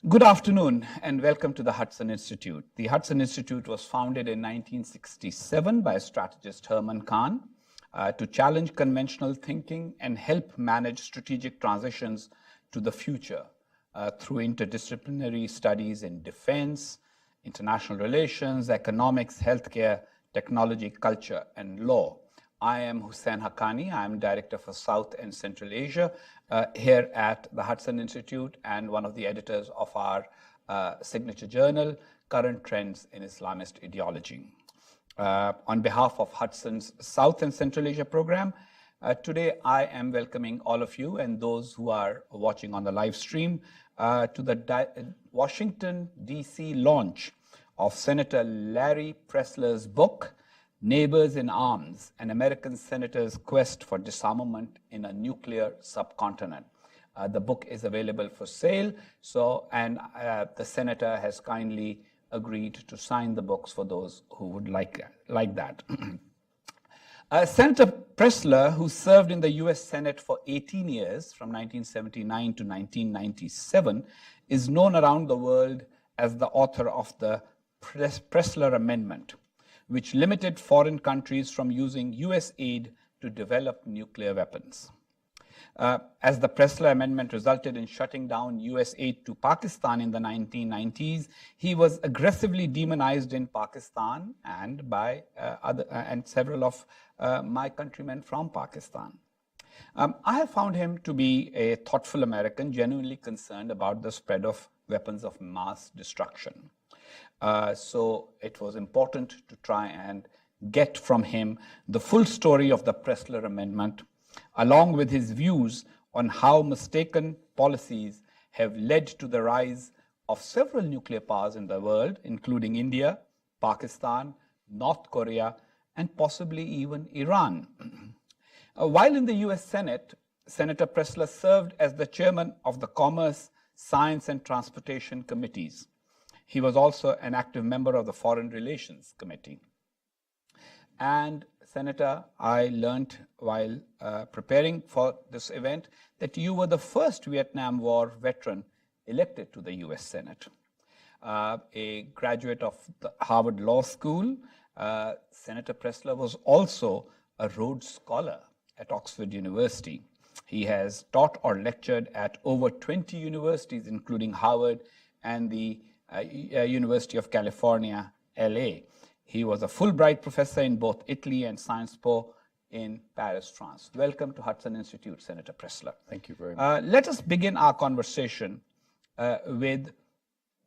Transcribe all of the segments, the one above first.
Good afternoon and welcome to the Hudson Institute. The Hudson Institute was founded in 1967 by strategist Herman Kahn to challenge conventional thinking and help manage strategic transitions to the future through interdisciplinary studies in defense, international relations, economics, healthcare, technology, culture, and law. I am Hussain Haqqani. I am Director for South and Central Asia here at the Hudson Institute and one of the editors of our signature journal, Current Trends in Islamist Ideology. On behalf of Hudson's South and Central Asia program, today I am welcoming all of you and those who are watching on the live stream to the Washington, D.C. launch of Senator Larry Pressler's book, Neighbors in Arms, an American Senator's Quest for Disarmament in a Nuclear Subcontinent. The book is available for sale, and the Senator has kindly agreed to sign the books for those who would like that. Senator Pressler, who served in the U.S. Senate for 18 years, from 1979 to 1997, is known around the world as the author of the Pressler Amendment, which limited foreign countries from using U.S. aid to develop nuclear weapons. As the Pressler Amendment resulted in shutting down U.S. aid to Pakistan in the 1990s, he was aggressively demonized in Pakistan and by several of my countrymen from Pakistan. I have found him to be a thoughtful American, genuinely concerned about the spread of weapons of mass destruction. So it was important to try and get from him the full story of the Pressler Amendment, along with his views on how mistaken policies have led to the rise of several nuclear powers in the world, including India, Pakistan, North Korea, and possibly even Iran. While in the U.S. Senate, Senator Pressler served as the chairman of the Commerce, Science, and Transportation Committees. He was also an active member of the Foreign Relations Committee. And Senator, I learned while preparing for this event that you were the first Vietnam War veteran elected to the U.S. Senate. A graduate of the Harvard Law School, Senator Pressler was also a Rhodes Scholar at Oxford University. He has taught or lectured at over 20 universities, including Harvard and the University of California, LA. He was a Fulbright professor in both Italy and Sciences Po in Paris, France. Welcome to Hudson Institute, Senator Pressler. Thank you very much. Let us begin our conversation with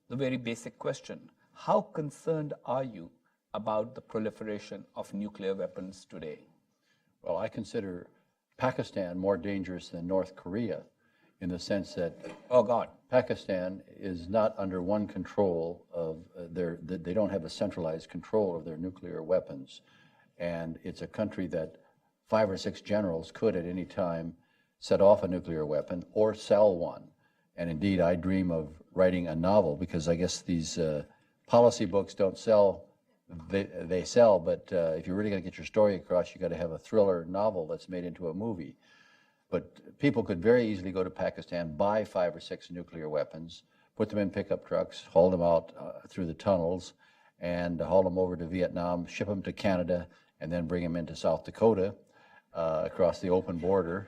the very basic question. How concerned are you about the proliferation of nuclear weapons today? Well, I consider Pakistan more dangerous than North Korea in the sense that Pakistan is not under one control of they don't have a centralized control of their nuclear weapons. And it's a country that 5 or 6 generals could at any time set off a nuclear weapon or sell one. And indeed, I dream of writing a novel because I guess these policy books don't sell, they sell, but if you're really going to get your story across, you got to have a thriller novel that's made into a movie. But people could very easily go to Pakistan, buy 5 or 6 nuclear weapons, put them in pickup trucks, haul them out through the tunnels, and haul them over to Vietnam, ship them to Canada, and then bring them into South Dakota across the open border.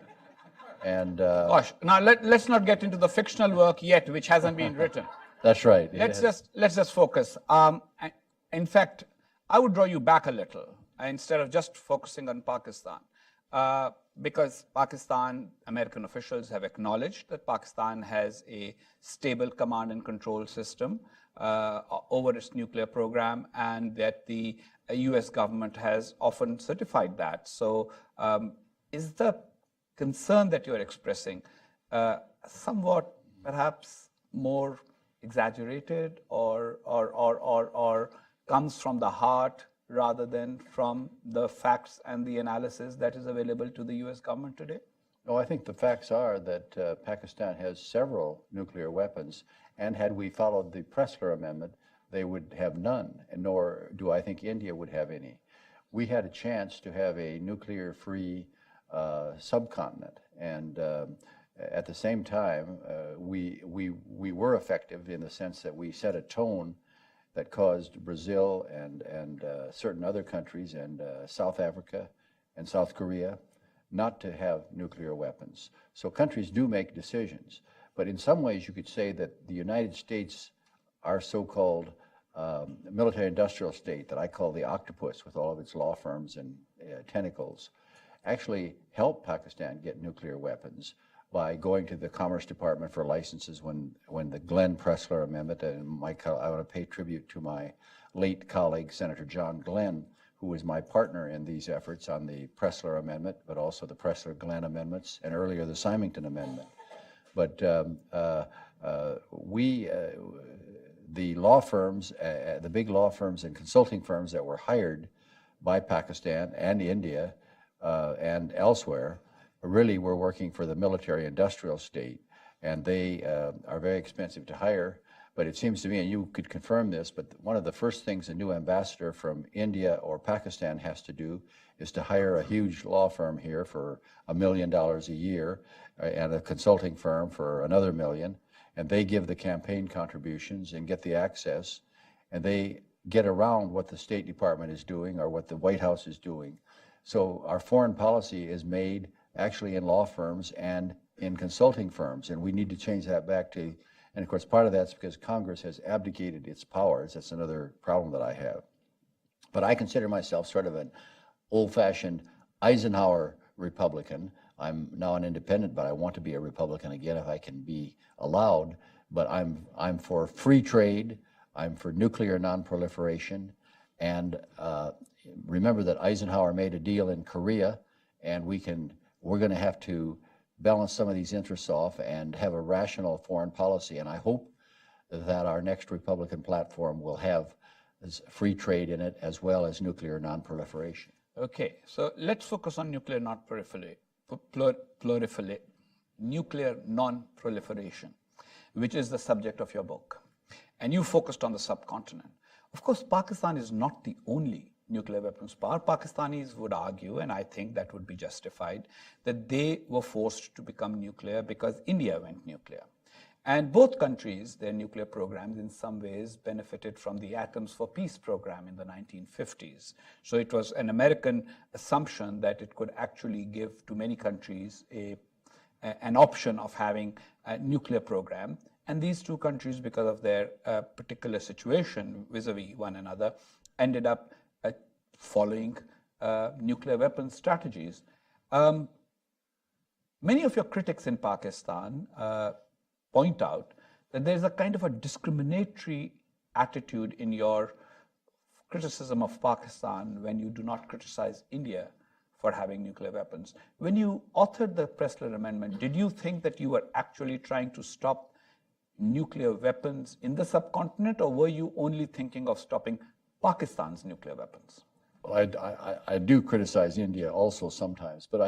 And gosh, now let's not get into the fictional work yet, which hasn't been written. That's right. Let's just focus. In fact, I would draw you back a little instead of just focusing on Pakistan. Because Pakistan, American officials have acknowledged that Pakistan has a stable command and control system over its nuclear program, and that the U.S. government has often certified that. So is the concern that you're expressing somewhat perhaps more exaggerated or comes from the heart rather than from the facts and the analysis that is available to the U.S. government today? No, I think the facts are that Pakistan has several nuclear weapons, and had we followed the Pressler Amendment, they would have none, and nor do I think India would have any. We had a chance to have a nuclear-free subcontinent, and at the same time, we were effective in the sense that we set a tone that caused Brazil and certain other countries and South Africa and South Korea not to have nuclear weapons. So countries do make decisions, but in some ways you could say that the United States, our so-called military-industrial state that I call the octopus with all of its law firms and tentacles, actually helped Pakistan get nuclear weapons by going to the Commerce Department for licenses when the Glenn Pressler Amendment, and I want to pay tribute to my late colleague, Senator John Glenn, who was my partner in these efforts on the Pressler Amendment, but also the Pressler-Glenn Amendments, and earlier the Symington Amendment. But the law firms, the big law firms and consulting firms that were hired by Pakistan and India and elsewhere really were working for the military-industrial state, and they are very expensive to hire. But it seems to me, and you could confirm this, but one of the first things a new ambassador from India or Pakistan has to do is to hire a huge law firm here for $1 million a year and a consulting firm for another $1 million, and they give the campaign contributions and get the access, and they get around what the State Department is doing or what the White House is doing. So our foreign policy is made actually in law firms and in consulting firms, and we need to change that back to, and of course part of that's because Congress has abdicated its powers. That's another problem that I have. But I consider myself sort of an old-fashioned Eisenhower Republican. I'm now an independent, but I want to be a Republican again if I can be allowed. But I'm for free trade, I'm for nuclear non-proliferation, and remember that Eisenhower made a deal in Korea, and we're going to have to balance some of these interests off and have a rational foreign policy. And I hope that our next Republican platform will have free trade in it as well as nuclear non-proliferation. Okay, so let's focus on nuclear non-proliferation, which is the subject of your book. And you focused on the subcontinent. Of course, Pakistan is not the only nuclear weapons power. Pakistanis would argue, and I think that would be justified, that they were forced to become nuclear because India went nuclear. And both countries, their nuclear programs in some ways benefited from the Atoms for Peace program in the 1950s. So it was an American assumption that it could actually give to many countries an option of having a nuclear program. And these two countries, because of their particular situation vis-a-vis one another, ended up following nuclear weapons strategies. Many of your critics in Pakistan point out that there's a kind of a discriminatory attitude in your criticism of Pakistan when you do not criticize India for having nuclear weapons. When you authored the Pressler Amendment, did you think that you were actually trying to stop nuclear weapons in the subcontinent, or were you only thinking of stopping Pakistan's nuclear weapons? Well, I do criticize India also sometimes, but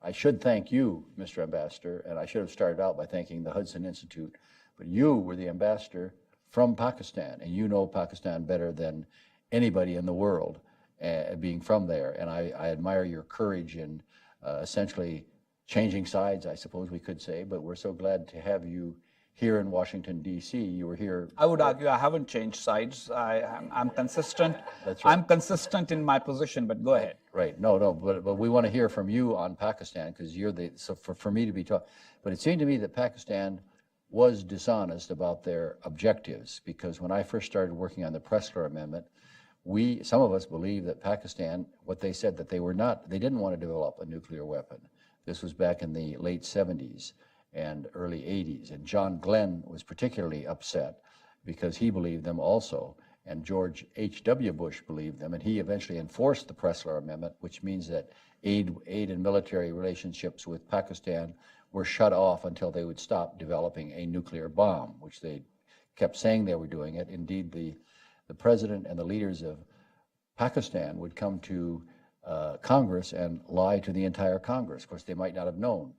I should thank you, Mr. Ambassador, and I should have started out by thanking the Hudson Institute, but you were the ambassador from Pakistan, and you know Pakistan better than anybody in the world, being from there, and I admire your courage in essentially changing sides, I suppose we could say, but we're so glad to have you here in Washington, D.C. You were here. I would argue I haven't changed sides. I'm consistent. That's right. I'm consistent in my position, but go ahead. Right. No, but we want to hear from you on Pakistan because you're so for me to be taught. But it seemed to me that Pakistan was dishonest about their objectives, because when I first started working on the Pressler Amendment, some of us believed that Pakistan, what they said, that they didn't want to develop a nuclear weapon. This was back in the late 70s. And early 80s. And John Glenn was particularly upset because he believed them also. And George H.W. Bush believed them. And he eventually enforced the Pressler Amendment, which means that aid and military relationships with Pakistan were shut off until they would stop developing a nuclear bomb, which they kept saying they were doing it. Indeed, the president and the leaders of Pakistan would come to Congress and lie to the entire Congress. Of course, they might not have known.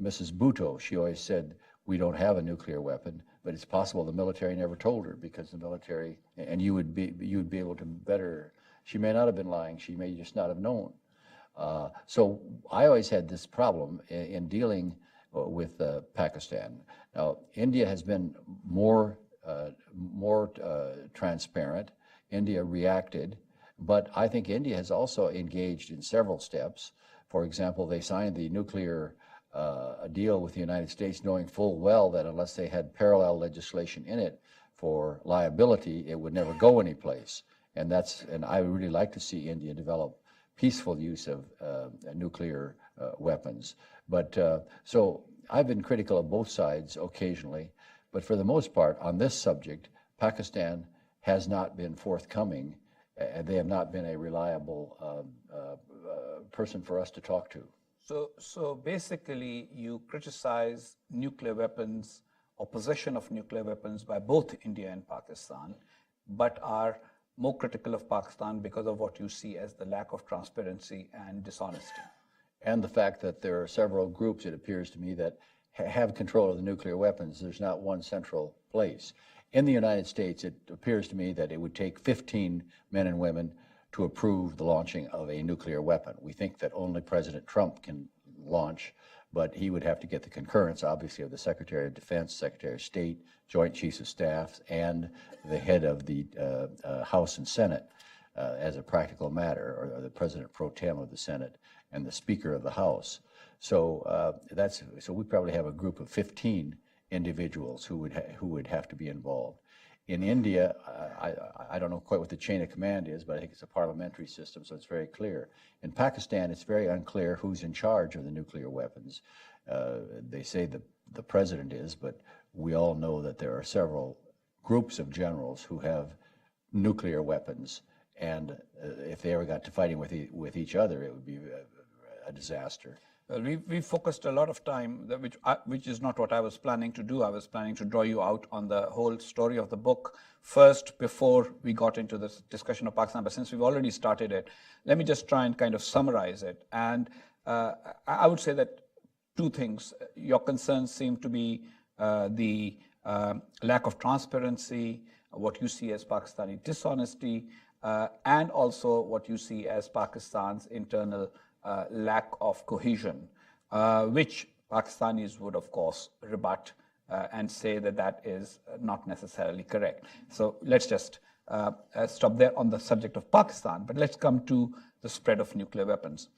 Mrs. Bhutto, she always said, we don't have a nuclear weapon, but it's possible the military never told her, because the military, and you would be able to better, she may not have been lying, she may just not have known. So I always had this problem in dealing with Pakistan. Now, India has been more transparent. India reacted, but I think India has also engaged in several steps. For example, they signed the nuclear deal with the United States, knowing full well that unless they had parallel legislation in it for liability, it would never go anyplace. And I would really like to see India develop peaceful use of nuclear weapons. But so I've been critical of both sides occasionally, but for the most part, on this subject, Pakistan has not been forthcoming, and they have not been a reliable person for us to talk to. So basically, you criticize nuclear weapons or possession of nuclear weapons by both India and Pakistan, but are more critical of Pakistan because of what you see as the lack of transparency and dishonesty. And the fact that there are several groups, it appears to me, that have control of the nuclear weapons. There's not one central place. In the United States, it appears to me that it would take 15 men and women to approve the launching of a nuclear weapon. We think that only President Trump can launch, but he would have to get the concurrence, obviously, of the Secretary of Defense, Secretary of State, Joint Chiefs of Staff, and the head of the House and Senate as a practical matter, or the President pro tem of the Senate and the Speaker of the House. So so we probably have a group of 15 individuals who would have to be involved. In India, I don't know quite what the chain of command is, but I think it's a parliamentary system, so it's very clear. In Pakistan, it's very unclear who's in charge of the nuclear weapons. They say the president is, but we all know that there are several groups of generals who have nuclear weapons, and if they ever got to fighting with each other, it would be a disaster. Well, we focused a lot of time, which is not what I was planning to do. I was planning to draw you out on the whole story of the book first before we got into this discussion of Pakistan. But since we've already started it, let me just try and kind of summarize it. And I would say that two things. Your concerns seem to be the lack of transparency, what you see as Pakistani dishonesty, and also what you see as Pakistan's internal lack of cohesion, which Pakistanis would, of course, rebut and say that that is not necessarily correct. So let's just stop there on the subject of Pakistan, but let's come to the spread of nuclear weapons.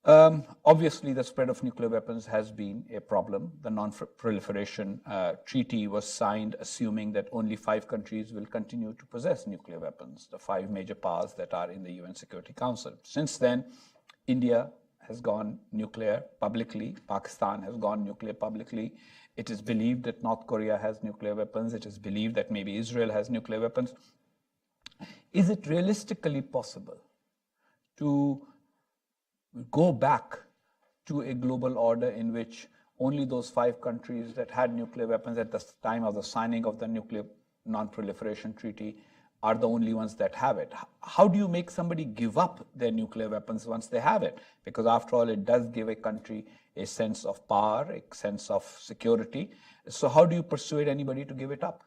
Obviously, the spread of nuclear weapons has been a problem. The Non-Proliferation Treaty was signed assuming that only 5 countries will continue to possess nuclear weapons, the 5 major powers that are in the UN Security Council. Since then, India has gone nuclear publicly. Pakistan has gone nuclear publicly. It is believed that North Korea has nuclear weapons. It is believed that maybe Israel has nuclear weapons. Is it realistically possible to go back to a global order in which only those 5 countries that had nuclear weapons at the time of the signing of the Nuclear Non-Proliferation Treaty are the only ones that have it? How do you make somebody give up their nuclear weapons once they have it? Because after all, it does give a country a sense of power, a sense of security. So how do you persuade anybody to give it up?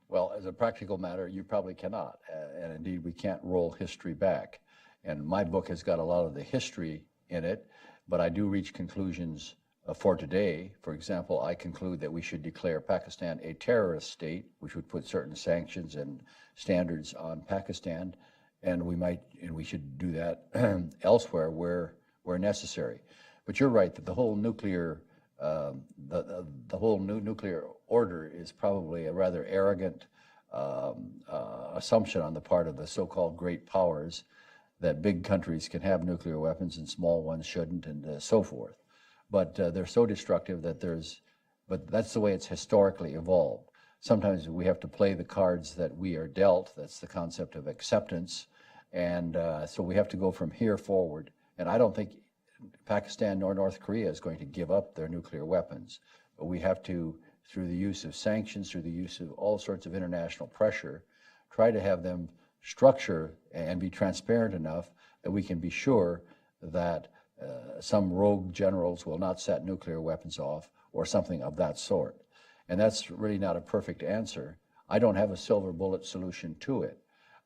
Well, as a practical matter, you probably cannot. And indeed, we can't roll history back. And my book has got a lot of the history in it, but I do reach conclusions for today. For example, I conclude that we should declare Pakistan a terrorist state, which would put certain sanctions and standards on Pakistan, and we should do that elsewhere where necessary. But you're right that the whole nuclear nuclear order is probably a rather arrogant assumption on the part of the so-called great powers, that big countries can have nuclear weapons and small ones shouldn't, and so forth. But they're so destructive that but that's the way it's historically evolved. Sometimes we have to play the cards that we are dealt. That's the concept of acceptance. And so we have to go from here forward. And I don't think Pakistan nor North Korea is going to give up their nuclear weapons. But we have to, through the use of sanctions, through the use of all sorts of international pressure, try to have them structure and be transparent enough that we can be sure that some rogue generals will not set nuclear weapons off or something of that sort. And that's really not a perfect answer. I don't have a silver bullet solution to it.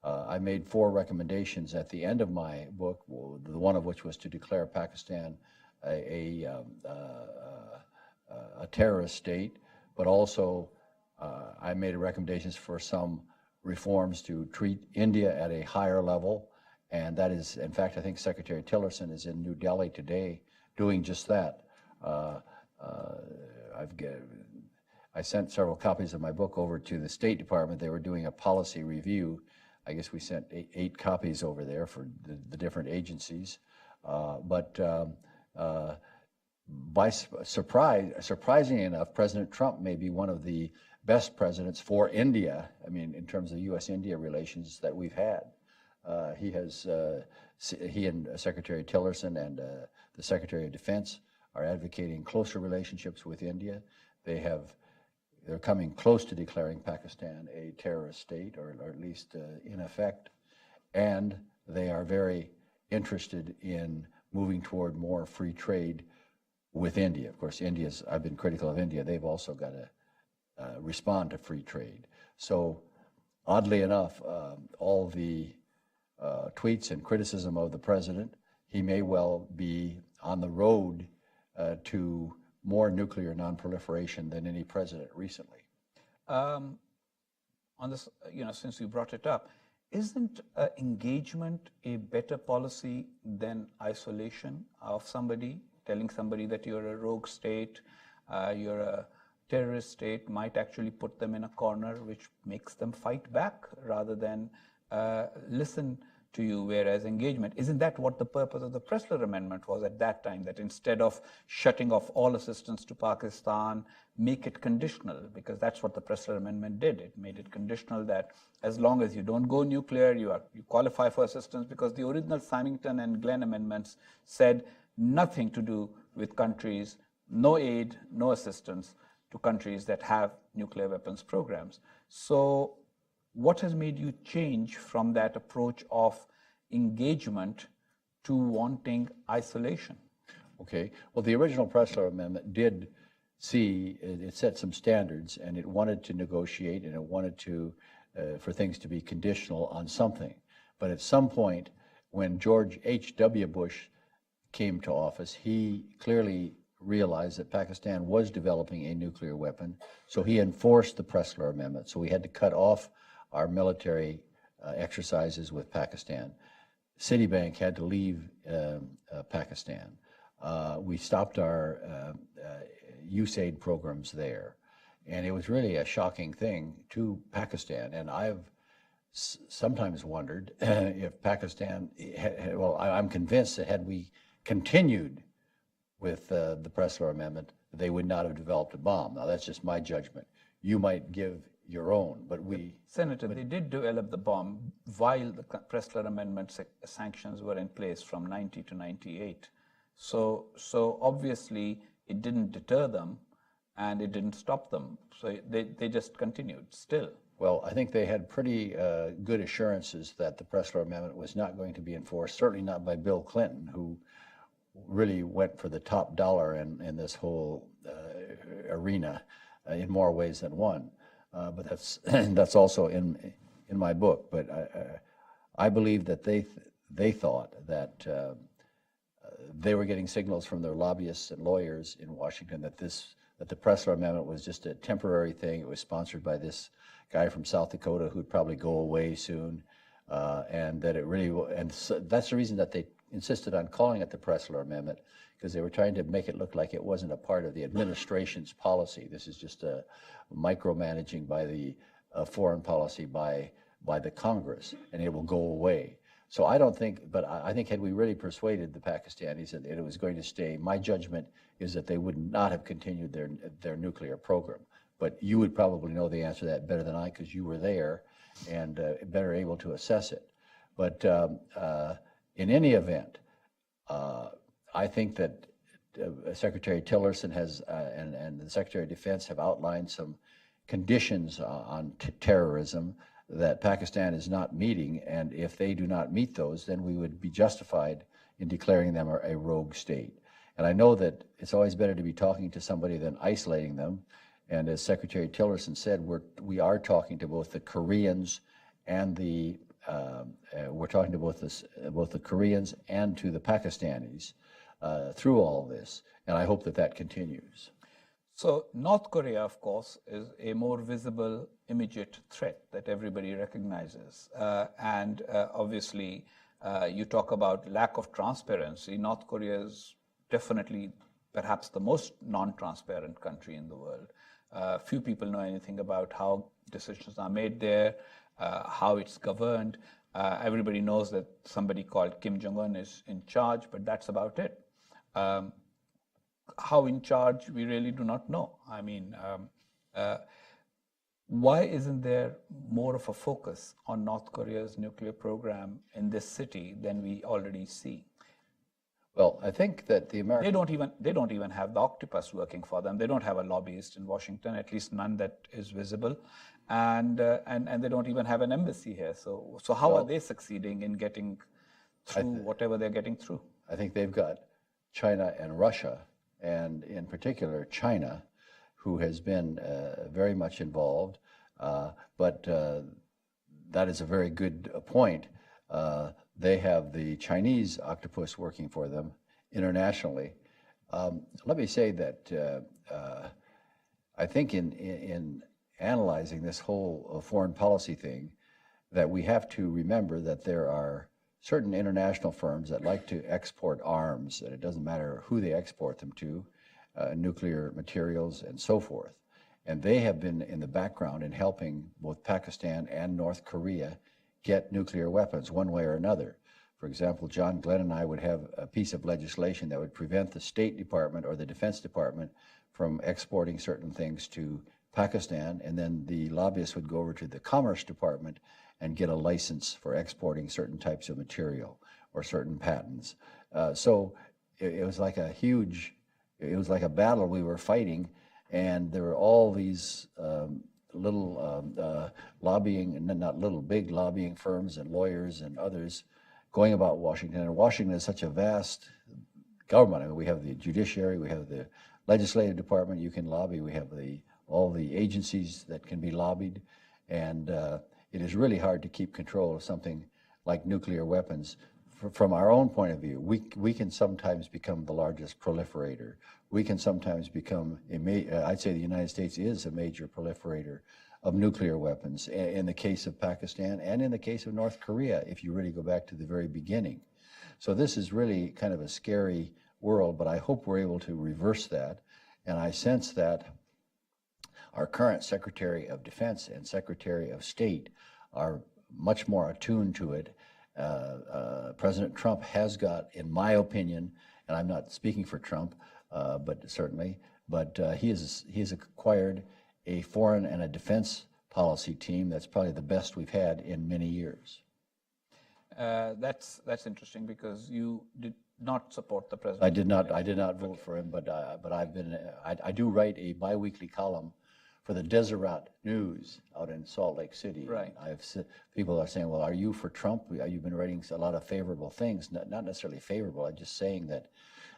I made 4 recommendations at the end of my book, the one of which was to declare Pakistan a terrorist state, but also I made recommendations for some reforms to treat India at a higher level, and that is, in fact, I think Secretary Tillerson is in New Delhi today doing just that. I sent several copies of my book over to the State Department. They were doing a policy review. I guess we sent eight copies over there for the different agencies. Surprisingly enough, President Trump may be one of the best presidents for India. I mean, in terms of U.S.-India relations that we've had. He and Secretary Tillerson and the Secretary of Defense are advocating closer relationships with India. They're coming close to declaring Pakistan a terrorist state, or at least in effect, and they are very interested in moving toward more free trade with India. Of course, I've been critical of India. They've also got to respond to free trade. So, oddly enough, all the tweets and criticism of the president, he may well be on the road to more nuclear non-proliferation than any president recently. On this, since you brought it up, isn't engagement a better policy than isolation of somebody? Telling somebody that you're a rogue state, you're a terrorist state might actually put them in a corner, which makes them fight back rather than listen to you, whereas engagement, isn't that what the purpose of the Pressler Amendment was at that time, that instead of shutting off all assistance to Pakistan, make it conditional, because that's what the Pressler Amendment did. It made it conditional that as long as you don't go nuclear, you qualify for assistance, because the original Symington and Glenn amendments said nothing to do with countries, no aid, no assistance to countries that have nuclear weapons programs. So what has made you change from that approach of engagement to wanting isolation? Okay, well, the original Pressler Amendment did it set some standards, and it wanted to negotiate, and it wanted to, for things to be conditional on something. But at some point, when George H.W. Bush came to office, he clearly realized that Pakistan was developing a nuclear weapon, so he enforced the Pressler Amendment. So we had to cut off our military exercises with Pakistan. Citibank had to leave Pakistan. We stopped our USAID programs there. And it was really a shocking thing to Pakistan. And I've sometimes wondered if Pakistan, I'm convinced that had we continued with the Pressler Amendment, they would not have developed a bomb. Now, that's just my judgment. You might give your own, but Senator, they did develop the bomb while the Pressler Amendment sanctions were in place from 90 to 98. So obviously it didn't deter them and it didn't stop them. So they just continued still. Well, I think they had pretty good assurances that the Pressler Amendment was not going to be enforced, certainly not by Bill Clinton, who really went for the top dollar in this whole arena in more ways than one. But that's also in my book. But I believe that they thought that they were getting signals from their lobbyists and lawyers in Washington that the Pressler Amendment was just a temporary thing. It was sponsored by this guy from South Dakota who'd probably go away soon, and that it really, and so that's the reason that they insisted on calling it the Pressler Amendment, because they were trying to make it look like it wasn't a part of the administration's policy. This is just a micromanaging by the foreign policy by the Congress, and it will go away. So I don't think, but I think had we really persuaded the Pakistanis that it was going to stay, my judgment is that they would not have continued their nuclear program. But you would probably know the answer to that better than I, because you were there and better able to assess it. But in any event, I think that Secretary Tillerson has and the Secretary of Defense have outlined some conditions on terrorism that Pakistan is not meeting, and if they do not meet those, then we would be justified in declaring them a rogue state. And I know that it's always better to be talking to somebody than isolating them. And as Secretary Tillerson said, we are talking to both the Koreans and we're talking to both the Koreans and to the Pakistanis through all this, and I hope that that continues. So North Korea, of course, is a more visible, immediate threat that everybody recognizes. And obviously, you talk about lack of transparency. North Korea is definitely perhaps the most non-transparent country in the world. Few people know anything about how decisions are made there, how it's governed. Everybody knows that somebody called Kim Jong-un is in charge, but that's about it. How in charge, we really do not know. I mean, why isn't there more of a focus on North Korea's nuclear program in this city than we already see? Well, I think that the Americans... They don't even have the octopus working for them. They don't have a lobbyist in Washington, at least none that is visible. And they don't even have an embassy here. So how are they succeeding in getting through whatever they're getting through? I think they've got China and Russia, and in particular China, who has been very much involved. But that is a very good point. They have the Chinese octopus working for them internationally. Let me say that I think in analyzing this whole foreign policy thing, that we have to remember that there are certain international firms that like to export arms, and it doesn't matter who they export them to, nuclear materials and so forth. And they have been in the background in helping both Pakistan and North Korea get nuclear weapons one way or another. For example, John Glenn and I would have a piece of legislation that would prevent the State Department or the Defense Department from exporting certain things to Pakistan, and then the lobbyists would go over to the Commerce Department and get a license for exporting certain types of material or certain patents. So it was like a huge, it was like a battle we were fighting, and there were all these little lobbying, and not little, big lobbying firms and lawyers and others going about Washington. And Washington is such a vast government. I mean, we have the judiciary, we have the legislative department you can lobby, we have all the agencies that can be lobbied, and it is really hard to keep control of something like nuclear weapons. From our own point of view, we can sometimes become the largest proliferator. We can sometimes become, I'd say the United States is a major proliferator of nuclear weapons in the case of Pakistan and in the case of North Korea, if you really go back to the very beginning. So this is really kind of a scary world, but I hope we're able to reverse that. And I sense that our current Secretary of Defense and Secretary of State are much more attuned to it. President Trump has got, in my opinion, and I'm not speaking for Trump, but certainly, but he has acquired a foreign and a defense policy team that's probably the best we've had in many years. That's interesting, because you did not support the president. I did not vote for him, but I do write a biweekly column for the Deseret News out in Salt Lake City. Right. People are saying, well, are you for Trump? You've been writing a lot of favorable things. Not necessarily favorable. I'm just saying that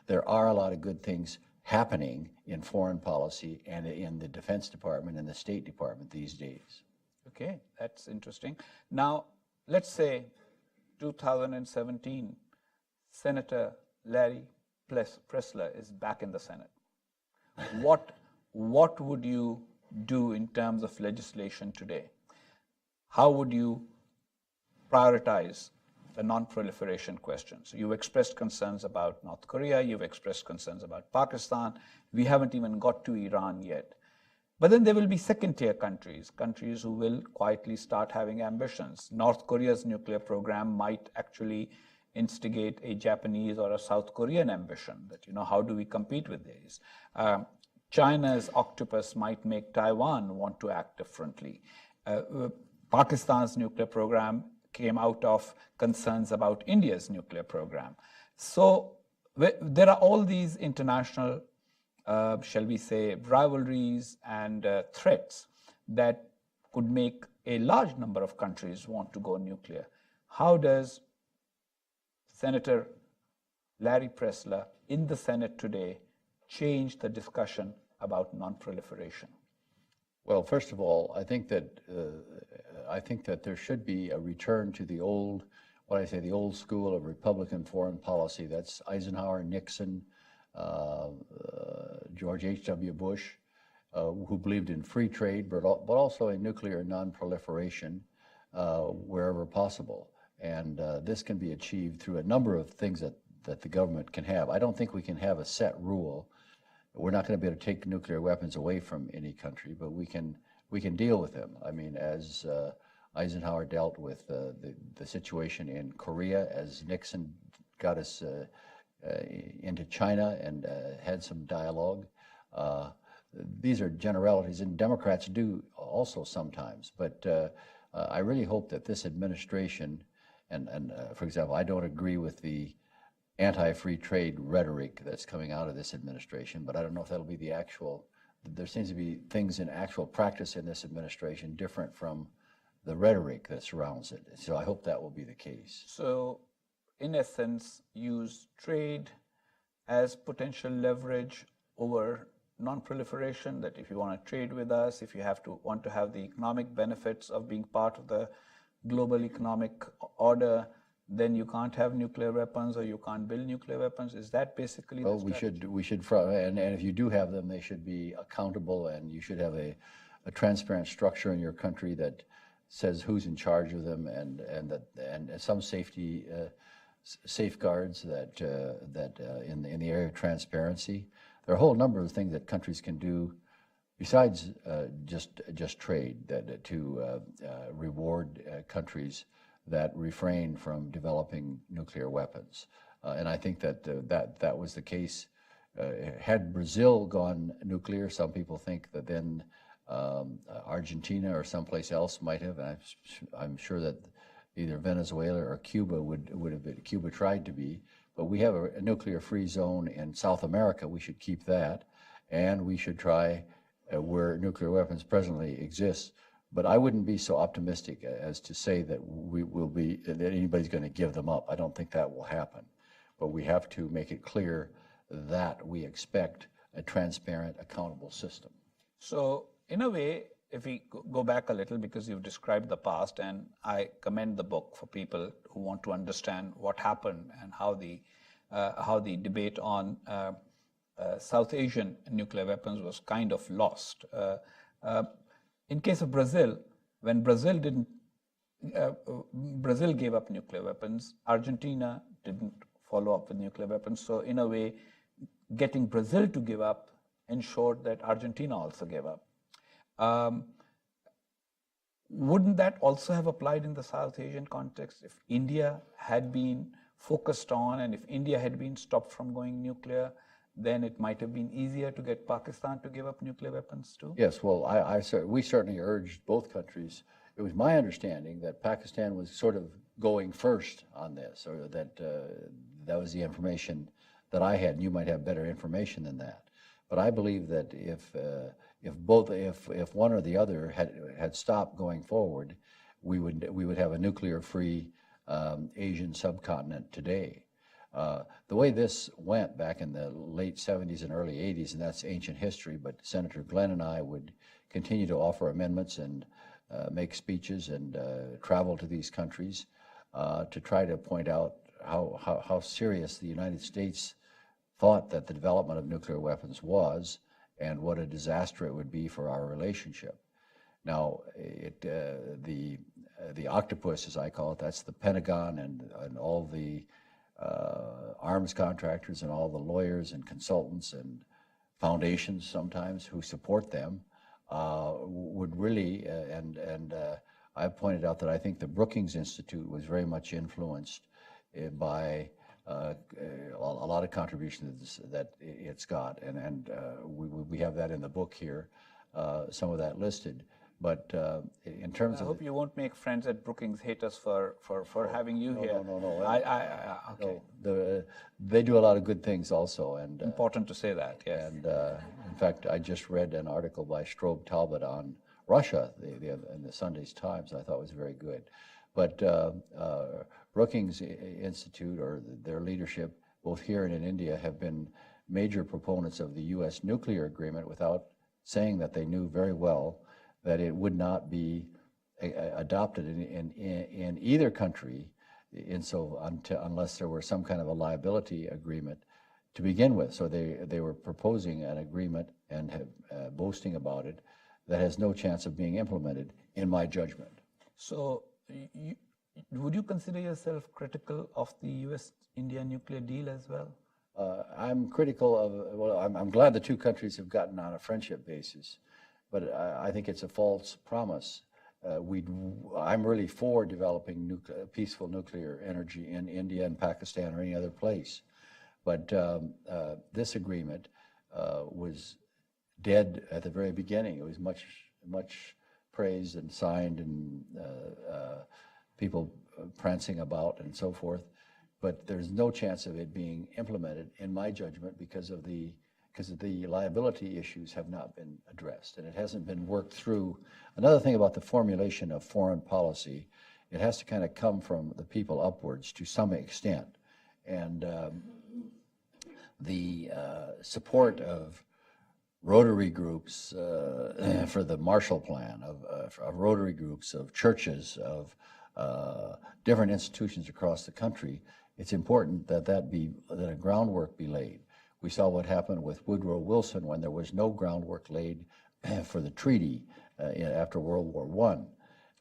there are a lot of good things happening in foreign policy and in the Defense Department and the State Department these days. Okay, that's interesting. Now, let's say 2017, Senator Larry Pressler is back in the Senate. What would you do in terms of legislation today? How would you prioritize the non-proliferation questions? You've expressed concerns about North Korea, you've expressed concerns about Pakistan. We haven't even got to Iran yet. But then there will be second-tier countries who will quietly start having ambitions. North Korea's nuclear program might actually instigate a Japanese or a South Korean ambition that, how do we compete with these? China's octopus might make Taiwan want to act differently. Pakistan's nuclear program came out of concerns about India's nuclear program. So there are all these international, shall we say, rivalries and threats that could make a large number of countries want to go nuclear. How does Senator Larry Pressler in the Senate today change the discussion about non-proliferation? Well, first of all, I think that there should be a return to the old what I say, the old school of Republican foreign policy. That's Eisenhower, Nixon, George H.W. Bush, who believed in free trade, but also in nuclear non-proliferation wherever possible. And this can be achieved through a number of things that the government can have. I don't think we can have a set rule. We're not going to be able to take nuclear weapons away from any country, but we can deal with them. I mean, as Eisenhower dealt with the situation in Korea, as Nixon got us into China and had some dialogue. These are generalities, and Democrats do also sometimes. But I really hope that this administration, and for example, I don't agree with the anti-free trade rhetoric that's coming out of this administration, but I don't know if that'll be the actual. There seems to be things in actual practice in this administration different from the rhetoric that surrounds it. So I hope that will be the case. So, in essence, use trade as potential leverage over non-proliferation, that if you want to trade with us, if you want to have the economic benefits of being part of the global economic order, then you can't have nuclear weapons or you can't build nuclear weapons. Is that basically the strategy? we should, and if you do have them, they should be accountable, and you should have a transparent structure in your country that says who's in charge of them, and some safety safeguards that in the area of transparency. There are a whole number of things that countries can do besides just trade to reward countries that refrain from developing nuclear weapons. And I think that was the case. Had Brazil gone nuclear, some people think that then Argentina or someplace else might have. And I'm sure that either Venezuela or Cuba would have been. Cuba tried to be, but we have a nuclear-free zone in South America. We should keep that, and we should try where nuclear weapons presently exist. But I wouldn't be so optimistic as to say that that anybody's going to give them up. I don't think that will happen. But we have to make it clear that we expect a transparent, accountable system. So, in a way, if we go back a little, because you've described the past, and I commend the book for people who want to understand what happened and how the debate on South Asian nuclear weapons was kind of lost. In case of Brazil, when Brazil gave up nuclear weapons, Argentina didn't follow up with nuclear weapons. So in a way, getting Brazil to give up ensured that Argentina also gave up. Wouldn't that also have applied in the South Asian context? If India had been focused on, and if India had been stopped from going nuclear, then it might have been easier to get Pakistan to give up nuclear weapons too? Yes, well, we certainly urged both countries. It was my understanding that Pakistan was sort of going first on this, or that that was the information that I had, and you might have better information than that. But I believe that if one or the other had stopped going forward, we would have a nuclear-free Asian subcontinent today. The way this went back in the late 70s and early 80s, and that's ancient history, but Senator Glenn and I would continue to offer amendments and make speeches and travel to these countries to try to point out how serious the United States thought that the development of nuclear weapons was, and what a disaster it would be for our relationship. Now, the octopus, as I call it, that's the Pentagon and all the arms contractors and all the lawyers and consultants and foundations sometimes who support them would really, I pointed out that I think the Brookings Institute was very much influenced by a lot of contributions that it's got, and we have that in the book here, some of that listed. But in terms of, I hope you won't make friends at Brookings hate us for having you here. No. Okay. No, they do a lot of good things also, and important to say that. Yes. And in fact, I just read an article by Strobe Talbot on Russia in the Sunday's Times. I thought was very good. But Brookings Institute, or their leadership, both here and in India, have been major proponents of the U.S. nuclear agreement, without saying that they knew very well that it would not be adopted in either country unless there were some kind of a liability agreement to begin with. So they were proposing an agreement and have, boasting about it that has no chance of being implemented, in my judgment. So would you consider yourself critical of the U.S.-India nuclear deal as well? I'm critical of, well, I'm glad the two countries have gotten on a friendship basis, but I think it's a false promise. I'm really for developing peaceful nuclear energy in India and Pakistan or any other place. But this agreement was dead at the very beginning. It was much praised and signed, and people prancing about and so forth. But there's no chance of it being implemented, in my judgment, because of the liability issues have not been addressed, and it hasn't been worked through. Another thing about the formulation of foreign policy, it has to kind of come from the people upwards to some extent. And the support of Rotary groups for the Marshall Plan, of Rotary groups, of churches, of different institutions across the country, it's important that a groundwork be laid. We saw what happened with Woodrow Wilson when there was no groundwork laid for the treaty after World War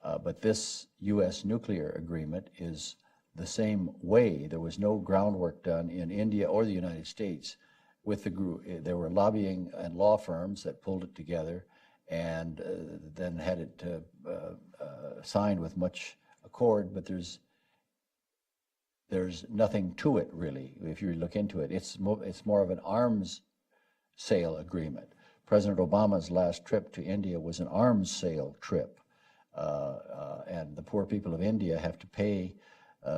I. But this U.S. nuclear agreement is the same way. There was no groundwork done in India or the United States with the group. There were lobbying and law firms that pulled it together and then had it signed with much accord, but there's nothing to it, really, if you look into it. It's more of an arms sale agreement. President Obama's last trip to India was an arms sale trip, and the poor people of India have to pay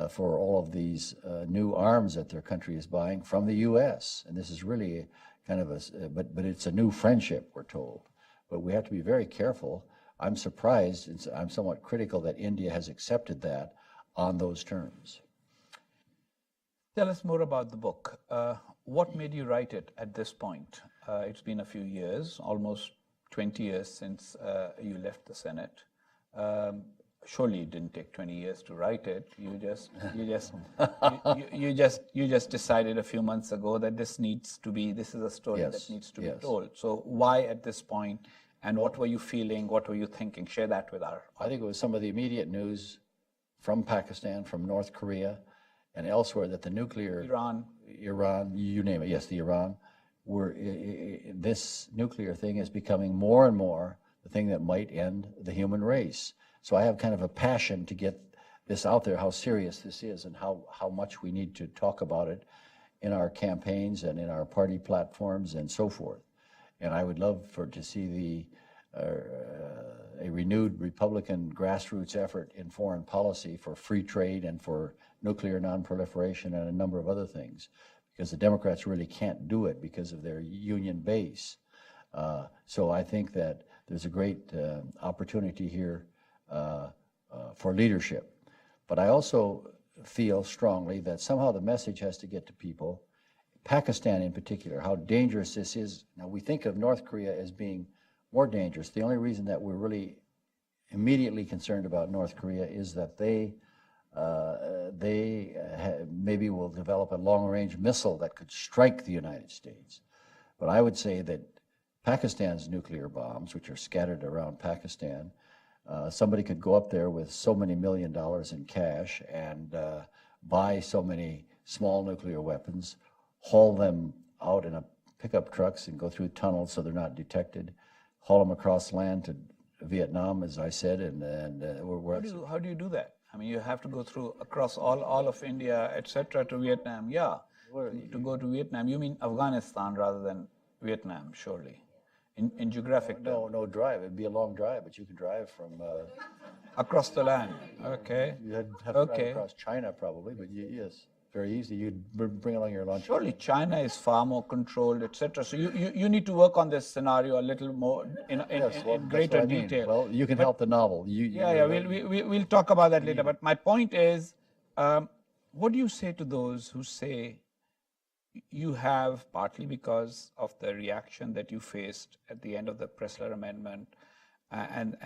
for all of these new arms that their country is buying from the U.S. And this is really kind of but it's a new friendship, we're told. But we have to be very careful. I'm surprised, I'm somewhat critical that India has accepted that on those terms. Tell us more about the book. What made you write it at this point? It's been a few years, almost 20 years since you left the Senate. Surely it didn't take 20 years to write it. You just decided a few months ago that this is a story that needs to be told. So why at this point, and what were you feeling, what were you thinking? Share that with our audience. I think it was some of the immediate news from Pakistan, from North Korea, and elsewhere that the nuclear... Iran, you name it, yes, the Iran, this nuclear thing is becoming more and more the thing that might end the human race. So I have kind of a passion to get this out there, how serious this is and how much we need to talk about it in our campaigns and in our party platforms and so forth. And I would love to see a renewed Republican grassroots effort in foreign policy for free trade and for nuclear nonproliferation and a number of other things, because the Democrats really can't do it because of their union base. So I think that there's a great opportunity here for leadership. But I also feel strongly that somehow the message has to get to people, Pakistan in particular, how dangerous this is. Now, we think of North Korea as being more dangerous. The only reason that we're really immediately concerned about North Korea is that they maybe will develop a long-range missile that could strike the United States. But I would say that Pakistan's nuclear bombs, which are scattered around Pakistan, somebody could go up there with so many $1 million in cash and buy so many small nuclear weapons, haul them out in pickup trucks and go through tunnels so they're not detected, haul them across land to Vietnam, as I said, How do you do that? I mean, you have to go across all of India, etc., to Vietnam. Yeah, to go to Vietnam. You mean Afghanistan rather than Vietnam, surely, in geographic terms. No drive. It'd be a long drive, but you can drive from across the land. Okay. You have to drive across China probably, but yes, very easy. You'd bring along your lunch. Surely China is far more controlled, etc. So you need to work on this scenario a little more in greater detail. Well, you can help the novel. We'll talk about that later. But my point is, what do you say to those who say you have, partly because of the reaction that you faced at the end of the Pressler Amendment, and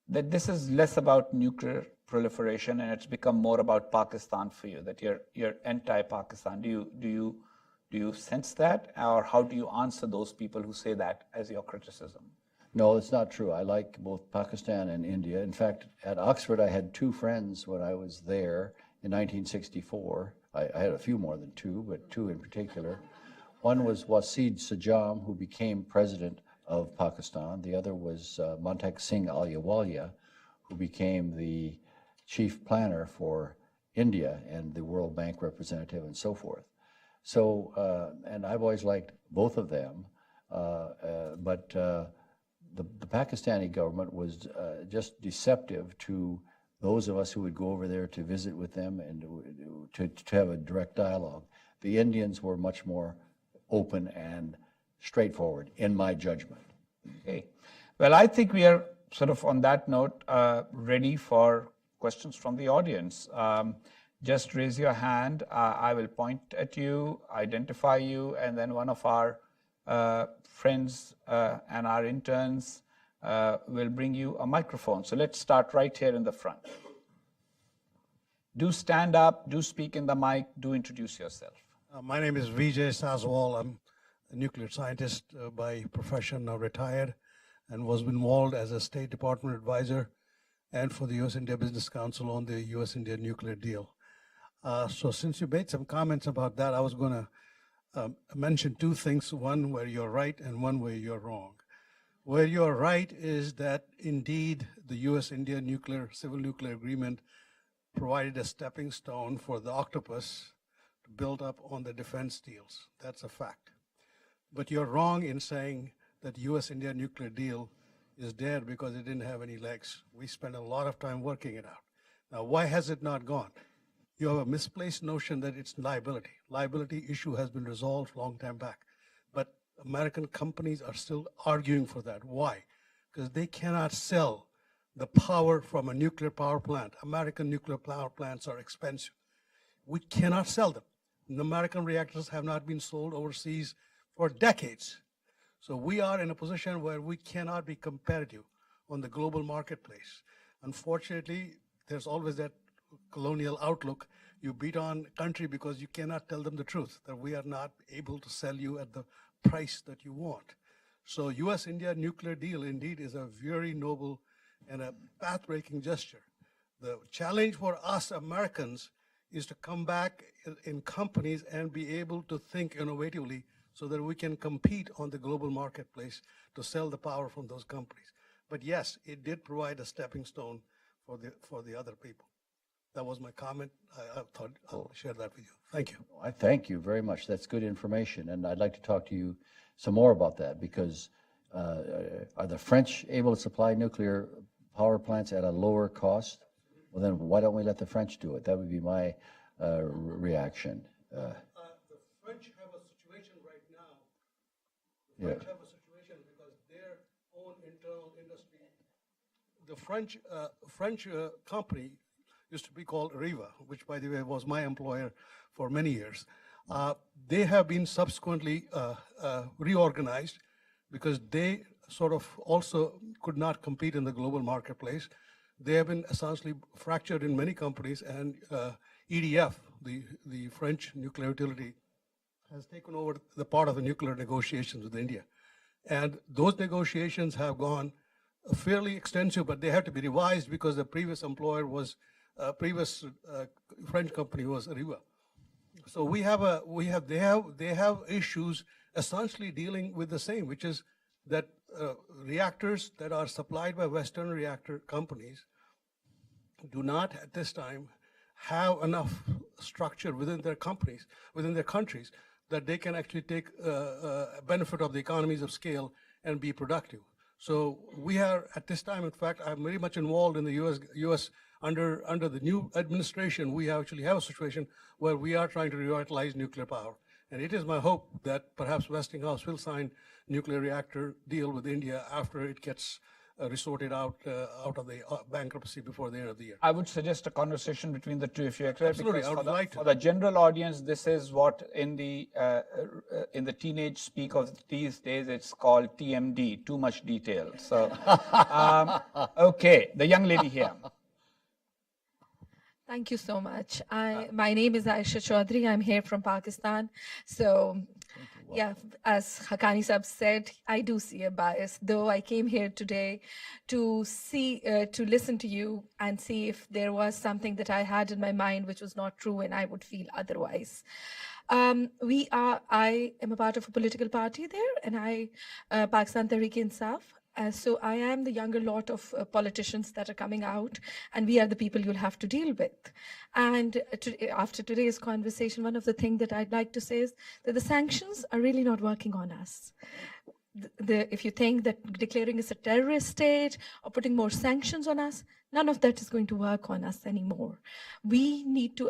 that this is less about nuclear proliferation and it's become more about Pakistan for you, that you're anti-Pakistan. Do you sense that, or how do you answer those people who say that as your criticism? No, it's not true. I like both Pakistan and India. In fact, at Oxford, I had two friends when I was there in 1964. I had a few more than two, but two in particular. One was Waseed Sajjam, who became president of Pakistan. The other was Montek Singh Ahluwalia, who became the chief planner for India and the World Bank representative and so forth. So, and I've always liked both of them, but the Pakistani government was just deceptive to those of us who would go over there to visit with them and to have a direct dialogue. The Indians were much more open and straightforward, in my judgment. Okay. Well, I think we are sort of on that note ready for questions from the audience. Just raise your hand. I will point at you, identify you, and then one of our friends and our interns will bring you a microphone. So let's start right here in the front. Do stand up, do speak in the mic, do introduce yourself. My name is Vijay Saswal. I'm a nuclear scientist by profession, now retired, and was involved as a State Department advisor and for the U.S.-India Business Council on the U.S.-India nuclear deal. So since you made some comments about that, I was going to mention two things, one where you're right and one where you're wrong. Where you're right is that indeed the U.S.-India civil nuclear agreement provided a stepping stone for the octopus to build up on the defense deals. That's a fact. But you're wrong in saying that the U.S.-India nuclear deal is dead because it didn't have any legs. We spent a lot of time working it out. Now, why has it not gone? You have a misplaced notion that it's liability. Liability issue has been resolved long time back. But American companies are still arguing for that. Why? Because they cannot sell the power from a nuclear power plant. American nuclear power plants are expensive. We cannot sell them. The American reactors have not been sold overseas for decades. So we are in a position where we cannot be competitive on the global marketplace. Unfortunately, there's always that colonial outlook. You beat on country because you cannot tell them the truth, that we are not able to sell you at the price that you want. So U.S.-India nuclear deal indeed is a very noble and a path-breaking gesture. The challenge for us Americans is to come back in companies and be able to think innovatively so that we can compete on the global marketplace to sell the power from those companies. But yes, it did provide a stepping stone for the other people. That was my comment. I thought I'll share that with you. Thank you. I thank you very much. That's good information. And I'd like to talk to you some more about that, because are the French able to supply nuclear power plants at a lower cost? Well, then why don't we let the French do it? That would be my reaction. The French have a situation right now. The French have a situation because their own internal industry, the French company used to be called Riva, which, by the way, was my employer for many years. They have been subsequently reorganized because they sort of also could not compete in the global marketplace. They have been essentially fractured in many companies, and EDF, the French nuclear utility, has taken over the part of the nuclear negotiations with India. And those negotiations have gone fairly extensive, but they have to be revised because the previous employer was previous French company was Riva. So they have issues essentially dealing with the same, which is that reactors that are supplied by Western reactor companies do not at this time have enough structure within their companies, within their countries, that they can actually take benefit of the economies of scale and be productive. So we are at this time, in fact, I'm very much involved in the U.S. Under the new administration. We actually have a situation where we are trying to revitalize nuclear power. And it is my hope that perhaps Westinghouse will sign nuclear reactor deal with India after it gets resorted out of the bankruptcy before the end of the year. I would suggest a conversation between the two if you accept. Absolutely, Because I would like to. for the general audience, this is what in the teenage speak of these days it's called TMD, too much detail. So, okay, the young lady here. Thank you so much. My name is Aisha Chaudhry. I'm here from Pakistan. So, yeah, as Haqqani Sahab said, I do see a bias, though I came here today to listen to you and see if there was something that I had in my mind which was not true and I would feel otherwise. I am a part of a political party there, and Pakistan Tehreek-e-Insaf. So I am the younger lot of politicians that are coming out, and we are the people you'll have to deal with. And after today's conversation, one of the things that I'd like to say is that the sanctions are really not working on us. If you think that declaring us a terrorist state or putting more sanctions on us, none of that is going to work on us anymore. We need to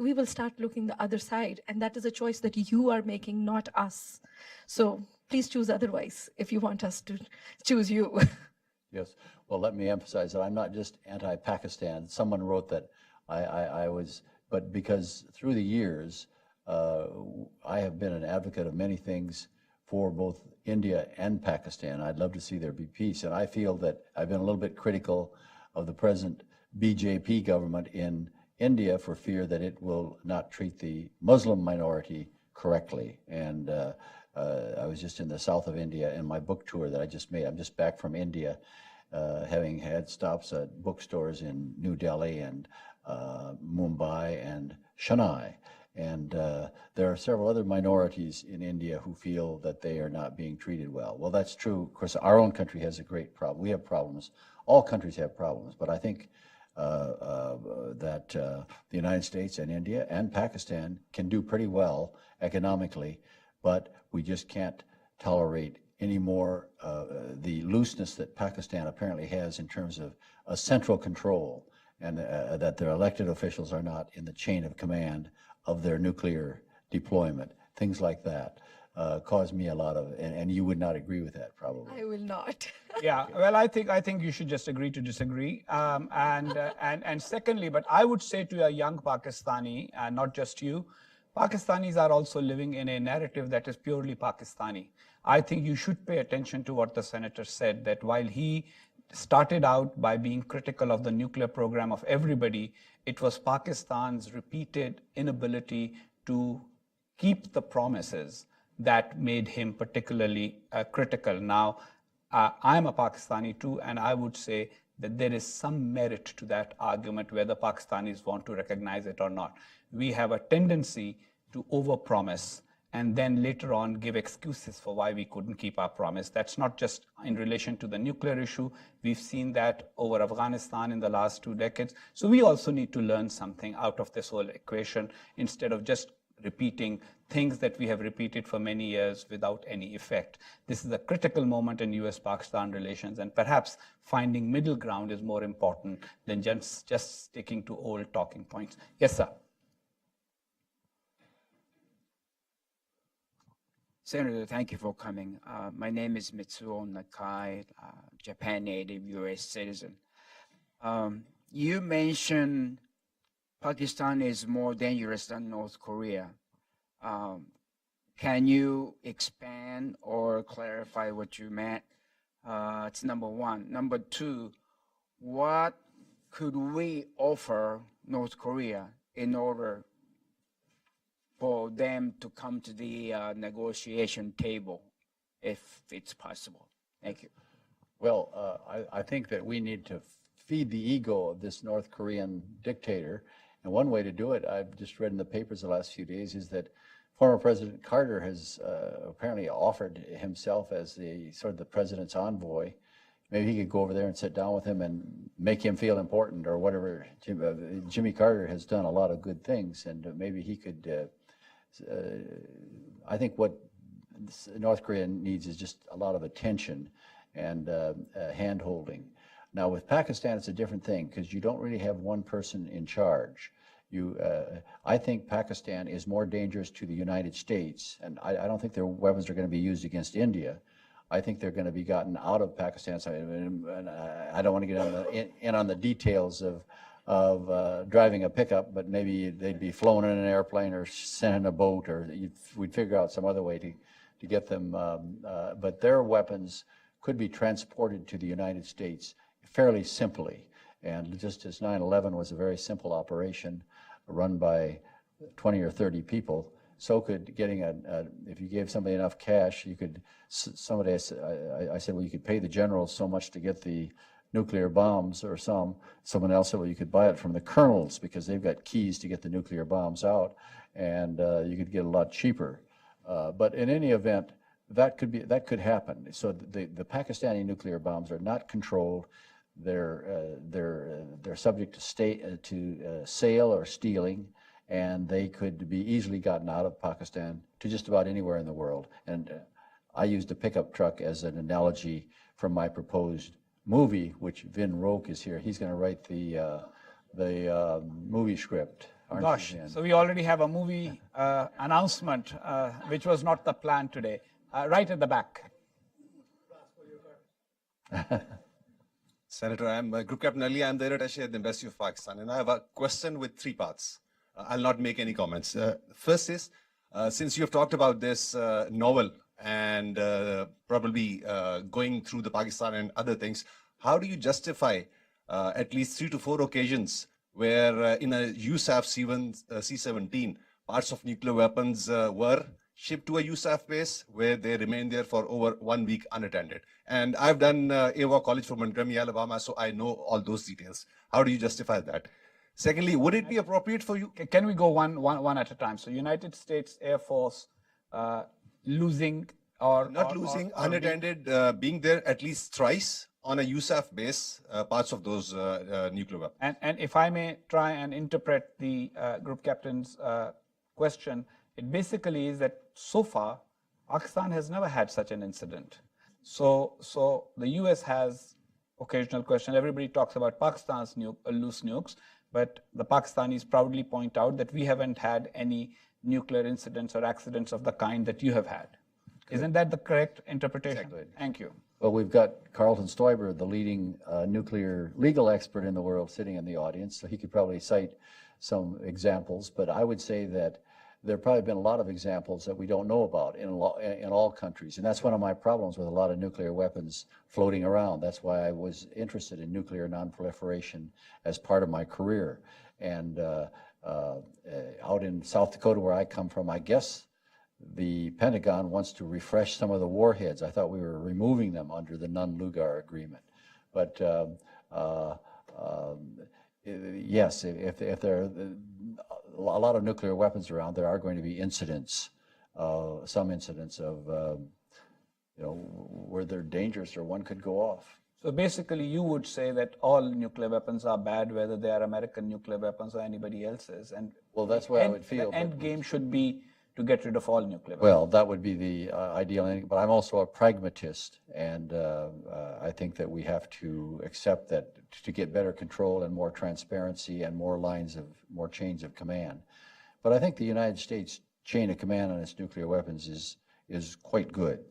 we will start looking the other side, and that is a choice that you are making, not us. So please choose otherwise if you want us to choose you. Yes. Well, let me emphasize that I'm not just anti-Pakistan. Someone wrote that I was, but because through the years, I have been an advocate of many things for both India and Pakistan. I'd love to see there be peace. And I feel that I've been a little bit critical of the present BJP government in India for fear that it will not treat the Muslim minority correctly. And I was just in the south of India in my book tour that I just made. I'm just back from India, having had stops at bookstores in New Delhi and Mumbai and Chennai. And there are several other minorities in India who feel that they are not being treated well. Well, that's true. Of course, our own country has a great problem. We have problems. All countries have problems. But I think that the United States and India and Pakistan can do pretty well economically, but we just can't tolerate any more the looseness that Pakistan apparently has in terms of a central control, and that their elected officials are not in the chain of command of their nuclear deployment. Things like that cause me a lot of, and you would not agree with that probably. I will not. Yeah, well, I think you should just agree to disagree. And secondly, but I would say to a young Pakistani, not just you, Pakistanis are also living in a narrative that is purely Pakistani. I think you should pay attention to what the senator said, that while he started out by being critical of the nuclear program of everybody, it was Pakistan's repeated inability to keep the promises that made him particularly critical. Now, I'm a Pakistani too, and I would say that there is some merit to that argument, whether Pakistanis want to recognize it or not. We have a tendency to overpromise and then later on give excuses for why we couldn't keep our promise. That's not just in relation to the nuclear issue. We've seen that over Afghanistan in the last 2 decades. So we also need to learn something out of this whole equation instead of just repeating things that we have repeated for many years without any effect. This is a critical moment in US-Pakistan relations, and perhaps finding middle ground is more important than just sticking to old talking points. Yes, sir. Senator, thank you for coming. My name is Mitsuo Nakai, Japan native, US citizen. You mentioned Pakistan is more dangerous than North Korea. Can you expand or clarify what you meant? It's number one. Number two, what could we offer North Korea in order for them to come to the negotiation table, if it's possible? Thank you. Well, I think that we need to feed the ego of this North Korean dictator. And one way to do it, I've just read in the papers the last few days, is that former President Carter has apparently offered himself as the sort of the president's envoy. Maybe he could go over there and sit down with him and make him feel important or whatever. Jimmy Carter has done a lot of good things, and maybe he could, I think what North Korea needs is just a lot of attention and hand-holding. Now with Pakistan, it's a different thing because you don't really have one person in charge. I think Pakistan is more dangerous to the United States, and I don't think their weapons are going to be used against India. I think they're going to be gotten out of Pakistan. So, and I don't want to get in on the details of driving a pickup, but maybe they'd be flown in an airplane or sent in a boat, or we'd figure out some other way to get them. But their weapons could be transported to the United States fairly simply. And just as 9/11 was a very simple operation run by 20 or 30 people, so could getting if you gave somebody enough cash, you could, I said, well, you could pay the generals so much to get the nuclear bombs, or someone else said, well, you could buy it from the colonels because they've got keys to get the nuclear bombs out, and you could get a lot cheaper. But in any event, that could happen. So the Pakistani nuclear bombs are not controlled. They're subject to sale or stealing, and they could be easily gotten out of Pakistan to just about anywhere in the world. And I used a pickup truck as an analogy from my proposed movie, which Vin Roque is here. He's going to write the movie script. Gosh, so we already have a movie announcement, which was not the plan today. Right at the back. Senator, I'm Group Captain Ali. I'm the attaché at the Embassy of Pakistan, and I have a question with 3 parts. I'll not make any comments. First is, since you have talked about this novel and probably going through the Pakistan and other things, how do you justify at least 3 to 4 occasions where in a USAF C-17, parts of nuclear weapons were shipped to a USAF base where they remained there for over 1 week unattended? And I've done AWA College from Montgomery, Alabama, so I know all those details. How do you justify that? Secondly, would it be appropriate for you? Can we go one at a time? So United States Air Force losing or... Not losing, unattended, being there at least thrice on a USAF base, parts of those nuclear weapons. And if I may try and interpret the group captain's question, it basically is that so far, Pakistan has never had such an incident. So the US has occasional question. Everybody talks about Pakistan's loose nukes, but the Pakistanis proudly point out that we haven't had any nuclear incidents or accidents of the kind that you have had. Correct. Isn't that the correct interpretation? Exactly. Thank you. Well, we've got Carlton Stoiber, the leading nuclear legal expert in the world, sitting in the audience, so he could probably cite some examples. But I would say that there have probably been a lot of examples that we don't know about in all countries. And that's one of my problems with a lot of nuclear weapons floating around. That's why I was interested in nuclear nonproliferation as part of my career. And out in South Dakota, where I come from, I guess the Pentagon wants to refresh some of the warheads. I thought we were removing them under the Nunn-Lugar agreement. But yes, if there are a lot of nuclear weapons around, there are going to be incidents, some incidents of, where they're dangerous or one could go off. So basically, you would say that all nuclear weapons are bad, whether they are American nuclear weapons or anybody else's. And well, that's what I would feel. The end game should be to get rid of all nuclear weapons. Well, that would be the ideal ending. But I'm also a pragmatist, and I think that we have to accept that to get better control and more transparency and more chains of command. But I think the United States chain of command on its nuclear weapons is quite good.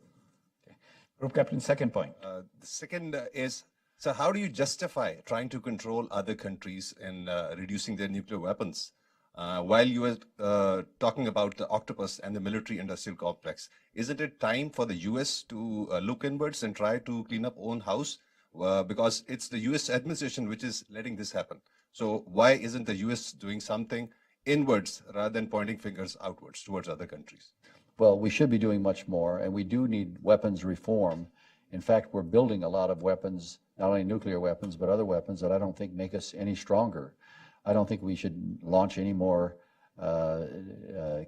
Group Captain, second point. The second is, so how do you justify trying to control other countries and reducing their nuclear weapons? While you were talking about the octopus and the military-industrial complex, isn't it time for the U.S. to look inwards and try to clean up own house? Because it's the U.S. administration which is letting this happen. So why isn't the U.S. doing something inwards rather than pointing fingers outwards towards other countries? Well, we should be doing much more, and we do need weapons reform. In fact, we're building a lot of weapons, not only nuclear weapons, but other weapons that I don't think make us any stronger. I don't think we should launch any more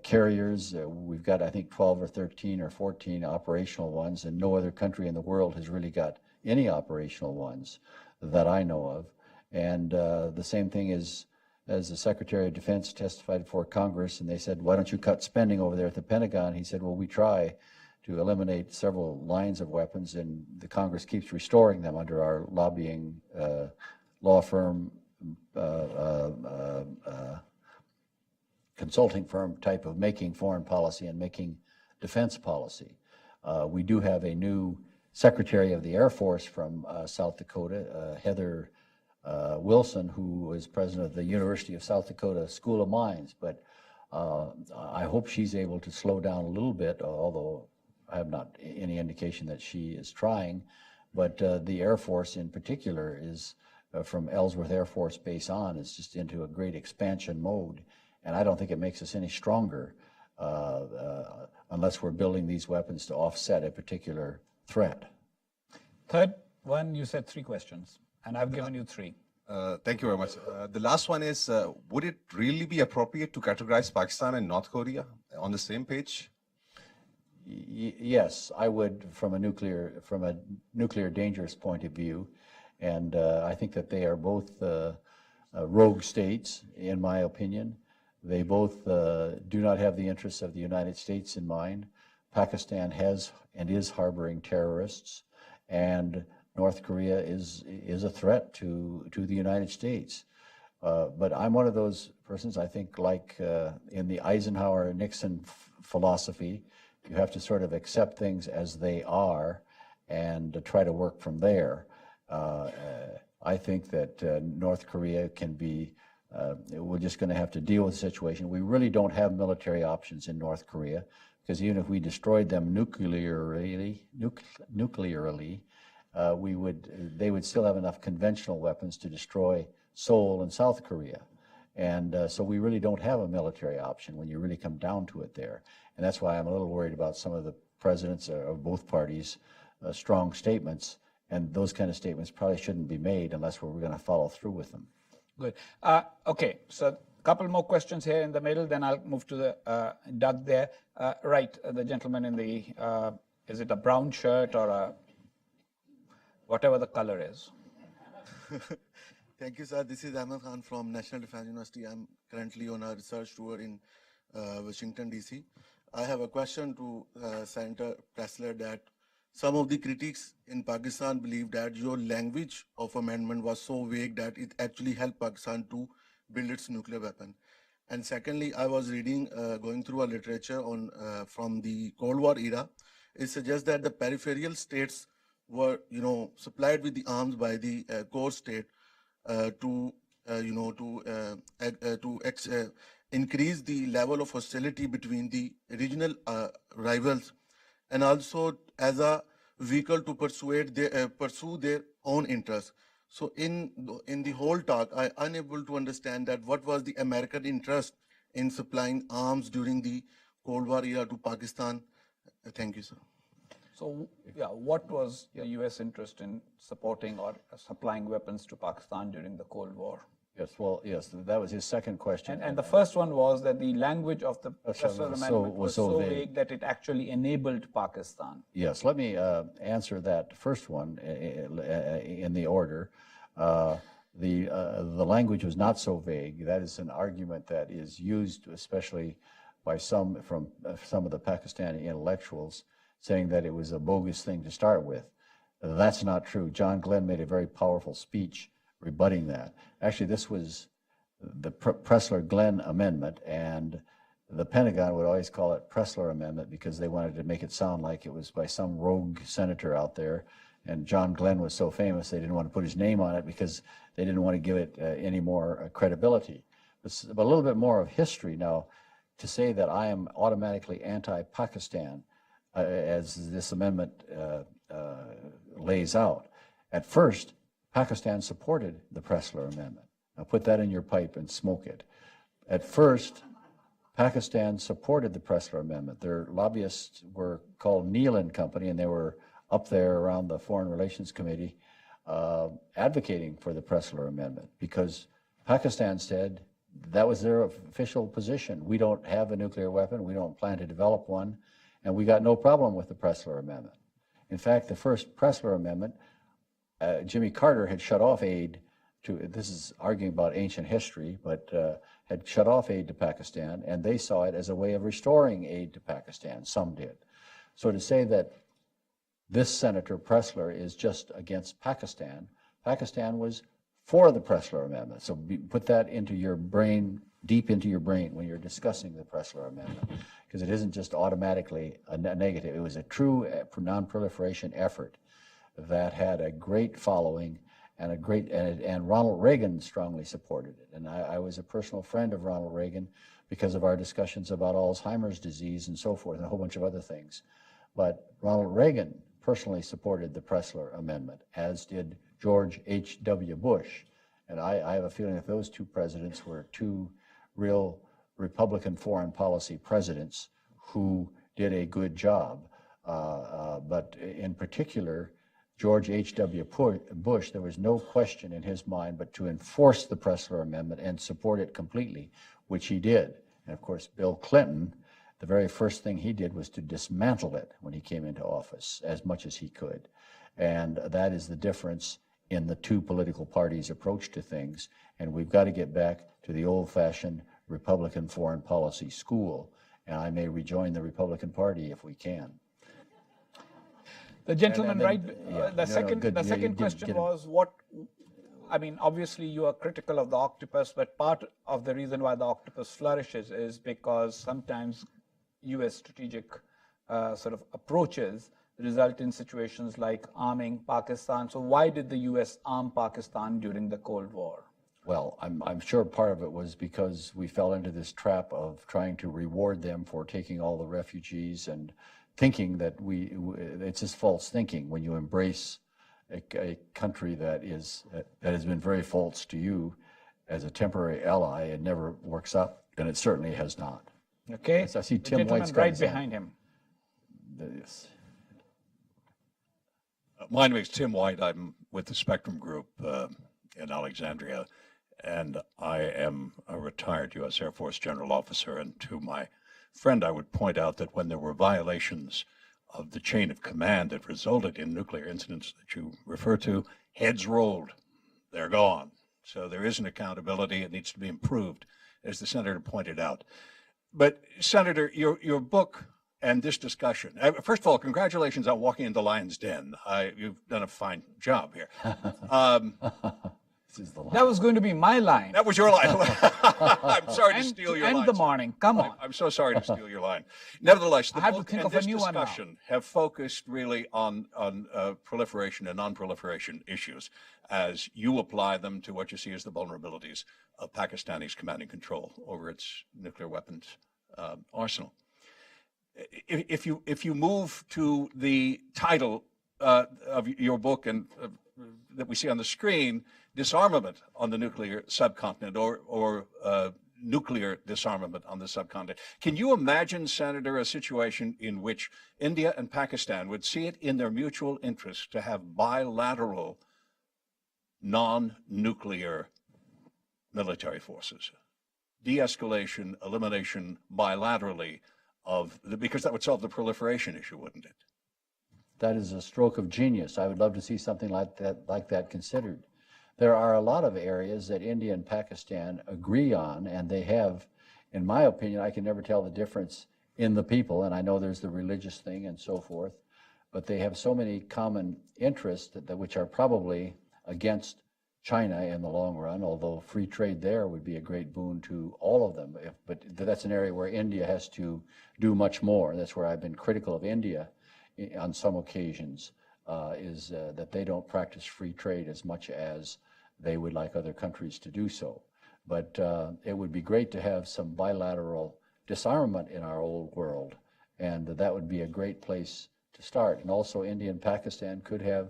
carriers. We've got, I think, 12 or 13 or 14 operational ones, and no other country in the world has really got any operational ones that I know of. And the same thing is, as the Secretary of Defense testified before Congress, and they said, why don't you cut spending over there at the Pentagon? He said, well, we try to eliminate several lines of weapons, and the Congress keeps restoring them under our lobbying law firm, consulting firm type of making foreign policy and making defense policy. We do have a new Secretary of the Air Force from South Dakota, Heather Wilson, who was president of the University of South Dakota School of Mines. But I hope she's able to slow down a little bit, although I have not any indication that she is trying. But the Air Force in particular is, from Ellsworth Air Force Base on, is just into a great expansion mode. And I don't think it makes us any stronger unless we're building these weapons to offset a particular threat. Third one, you said 3 questions, and I've given you 3. Thank you very much. The last one is, would it really be appropriate to categorize Pakistan and North Korea on the same page? Yes, I would, from a nuclear dangerous point of view, and I think that they are both rogue states, in my opinion. They both do not have the interests of the United States in mind. Pakistan has and is harboring terrorists, and North Korea is a threat to the United States. But I'm one of those persons, I think, like in the Eisenhower-Nixon philosophy, you have to sort of accept things as they are and try to work from there. I think that North Korea can be, we're just going to have to deal with the situation. We really don't have military options in North Korea, because even if we destroyed them nuclearly, they would still have enough conventional weapons to destroy Seoul and South Korea. And so we really don't have a military option when you really come down to it there. And that's why I'm a little worried about some of the presidents of both parties' strong statements. And those kind of statements probably shouldn't be made unless we're going to follow through with them. Good. Okay, so a couple more questions here in the middle, then I'll move to the Doug there. Right, the gentleman in the, is it a brown shirt or a, whatever the color is? Thank you, sir. This is Ahmed Khan from National Defense University. I'm currently on a research tour in Washington, D.C. I have a question to Senator Pressler, that some of the critics in Pakistan believe that your language of amendment was so vague that it actually helped Pakistan to build its nuclear weapon. And secondly, I was reading, going through a literature on from the Cold War era. It suggests that the peripheral states were, supplied with the arms by the core state to increase the level of hostility between the regional rivals, and also as a vehicle to pursue their own interests. So in the whole talk, I'm unable to understand that what was the American interest in supplying arms during the Cold War era to Pakistan. Thank you, sir. So, yeah, what was the U.S. interest in supporting or supplying weapons to Pakistan during the Cold War? Yes, well, yes, that was his second question. And the first one was that the language of the Pressler Amendment was so vague that it actually enabled Pakistan. Yes, let me answer that first one in the order. The language was not so vague. That is an argument that is used especially by some of the Pakistani intellectuals, saying that it was a bogus thing to start with. That's not true. John Glenn made a very powerful speech rebutting that. Actually, this was the Pressler-Glenn Amendment, and the Pentagon would always call it Pressler Amendment because they wanted to make it sound like it was by some rogue senator out there. And John Glenn was so famous, they didn't want to put his name on it because they didn't want to give it any more credibility. But a little bit more of history now. To say that I am automatically anti-Pakistan, as this amendment lays out. At first, Pakistan supported the Pressler Amendment. Now put that in your pipe and smoke it. At first, Pakistan supported the Pressler Amendment. Their lobbyists were called Neal and Company, and they were up there around the Foreign Relations Committee advocating for the Pressler Amendment, because Pakistan said that was their official position. We don't have a nuclear weapon. We don't plan to develop one. And we got no problem with the Pressler Amendment. In fact, the first Pressler Amendment, Jimmy Carter had shut off aid to, this is arguing about ancient history, but had shut off aid to Pakistan, and they saw it as a way of restoring aid to Pakistan. Some did. So to say that this Senator Pressler is just against Pakistan, Pakistan was for the Pressler Amendment. So put that into your brain, deep into your brain when you're discussing the Pressler Amendment, because it isn't just automatically a negative. It was a true non-proliferation effort that had a great following and and Ronald Reagan strongly supported it. And I was a personal friend of Ronald Reagan because of our discussions about Alzheimer's disease and so forth and a whole bunch of other things. But Ronald Reagan personally supported the Pressler Amendment, as did George H.W. Bush. And I have a feeling that those two presidents were two real Republican foreign policy presidents who did a good job. But in particular, George H.W. Bush, there was no question in his mind but to enforce the Pressler Amendment and support it completely, which he did. And of course, Bill Clinton, the very first thing he did was to dismantle it when he came into office as much as he could. And that is the difference in the two political parties' approach to things. And we've got to get back to the old-fashioned Republican foreign policy school. And I may rejoin the Republican Party if we can. The gentleman, right? Yeah, The second question was what? I mean, obviously you are critical of the octopus, but part of the reason why the octopus flourishes is because sometimes U.S. strategic sort of approaches result in situations like arming Pakistan. So why did the U.S. arm Pakistan during the Cold War? Well, I'm sure part of it was because we fell into this trap of trying to reward them for taking all the refugees and thinking that it's just false thinking when you embrace a country that has been very false to you as a temporary ally. It never works out, and it certainly has not. Okay. Yes, I see Tim White's got right his hand. behind him. Yes. My name is Tim White. I'm with the Spectrum Group in Alexandria, and I am a retired U.S. Air Force general officer. And to my friend, I would point out that when there were violations of the chain of command that resulted in nuclear incidents that you refer to, heads rolled. They're gone. So there is an accountability. It needs to be improved, as the senator pointed out. But, Senator, your book and this discussion, first of all, congratulations on walking into Lion's Den. You've done a fine job here. This is the line. That was going to be my line. That was your line. I'm sorry to steal your line. End the morning. Come on. I'm so sorry to steal your line. Nevertheless, the I have to book think and of a this new one now. discussion have focused really on proliferation and non-proliferation issues as you apply them to what you see as the vulnerabilities of Pakistani's command and control over its nuclear weapons arsenal. If you move to the title of your book and that we see on the screen, disarmament on the nuclear subcontinent or nuclear disarmament on the subcontinent. Can you imagine, Senator, a situation in which India and Pakistan would see it in their mutual interest to have bilateral non-nuclear military forces? De-escalation, elimination bilaterally because that would solve the proliferation issue, wouldn't it? That is a stroke of genius. I would love to see something like that considered. There are a lot of areas that India and Pakistan agree on, and they have, in my opinion, I can never tell the difference in the people, and I know there's the religious thing and so forth, but they have so many common interests which are probably against China in the long run, although free trade there would be a great boon to all of them. But that's an area where India has to do much more. That's where I've been critical of India on some occasions, is that they don't practice free trade as much as they would like other countries to do so. But it would be great to have some bilateral disarmament in our old world, and that would be a great place to start. And also India and Pakistan could have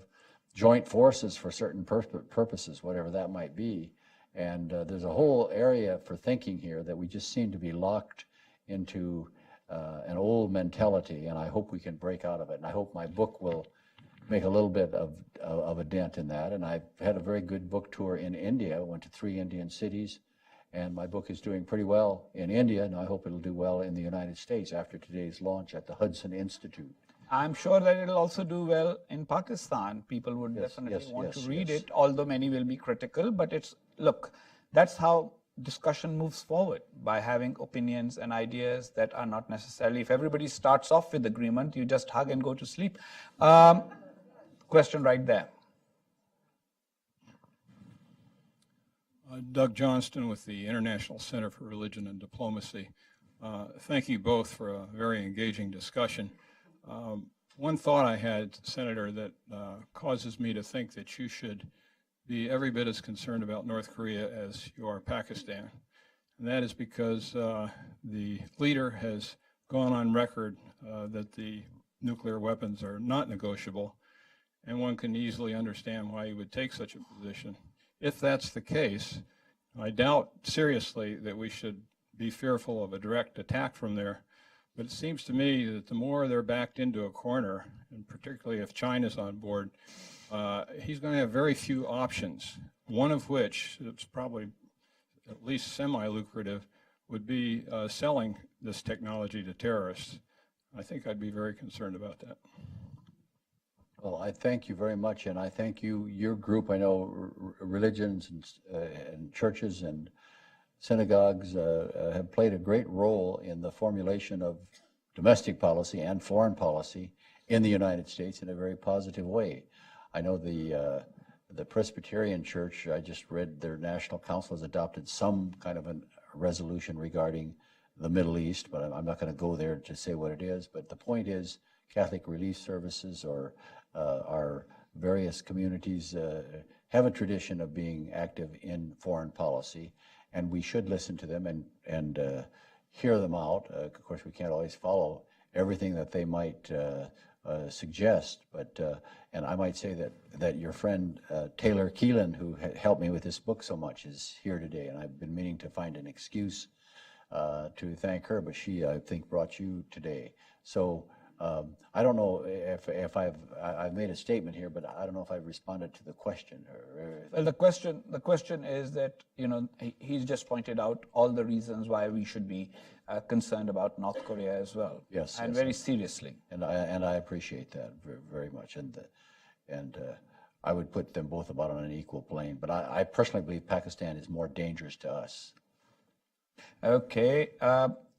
joint forces for certain purposes, whatever that might be. And there's a whole area for thinking here that we just seem to be locked into an old mentality, and I hope we can break out of it. And I hope my book will make a little bit of a dent in that. And I've had a very good book tour in India. I went to 3 Indian cities, and my book is doing pretty well in India, and I hope it'll do well in the United States after today's launch at the Hudson Institute. I'm sure that it'll also do well in Pakistan. People would definitely want to read it, although many will be critical. But look, that's how discussion moves forward, by having opinions and ideas that are not necessarily, if everybody starts off with agreement, you just hug and go to sleep. Question right there. Doug Johnston with the International Center for Religion and Diplomacy. Thank you both for a very engaging discussion. one thought I had, Senator, that causes me to think that you should be every bit as concerned about North Korea as you are Pakistan. And that is because the leader has gone on record that the nuclear weapons are not negotiable, and one can easily understand why he would take such a position. If that's the case, I doubt seriously that we should be fearful of a direct attack from there. But it seems to me that the more they're backed into a corner, and particularly if China's on board, he's going to have very few options, one of which is probably at least semi-lucrative, would be selling this technology to terrorists. I think I'd be very concerned about that. Well, I thank you very much, and I thank you, your group. I know religions and churches and synagogues have played a great role in the formulation of domestic policy and foreign policy in the United States in a very positive way. I know the Presbyterian Church, I just read their National Council has adopted some kind of a resolution regarding the Middle East, but I'm not going to go there to say what it is. But the point is, Catholic Relief Services or our various communities have a tradition of being active in foreign policy, and we should listen to them and hear them out. Of course, we can't always follow everything that they might suggest, but and I might say that your friend Taylor Keelan, who helped me with this book so much, is here today, and I've been meaning to find an excuse to thank her, but she, I think, brought you today. So I don't know if I've made a statement here, but I don't know if I've responded to the question. Well, the question is that, you know, he's just pointed out all the reasons why we should be concerned about North Korea as well. Yes, and yes. very seriously. And I appreciate that very much, and I would put them both about on an equal plane. But I personally believe Pakistan is more dangerous to us. Okay.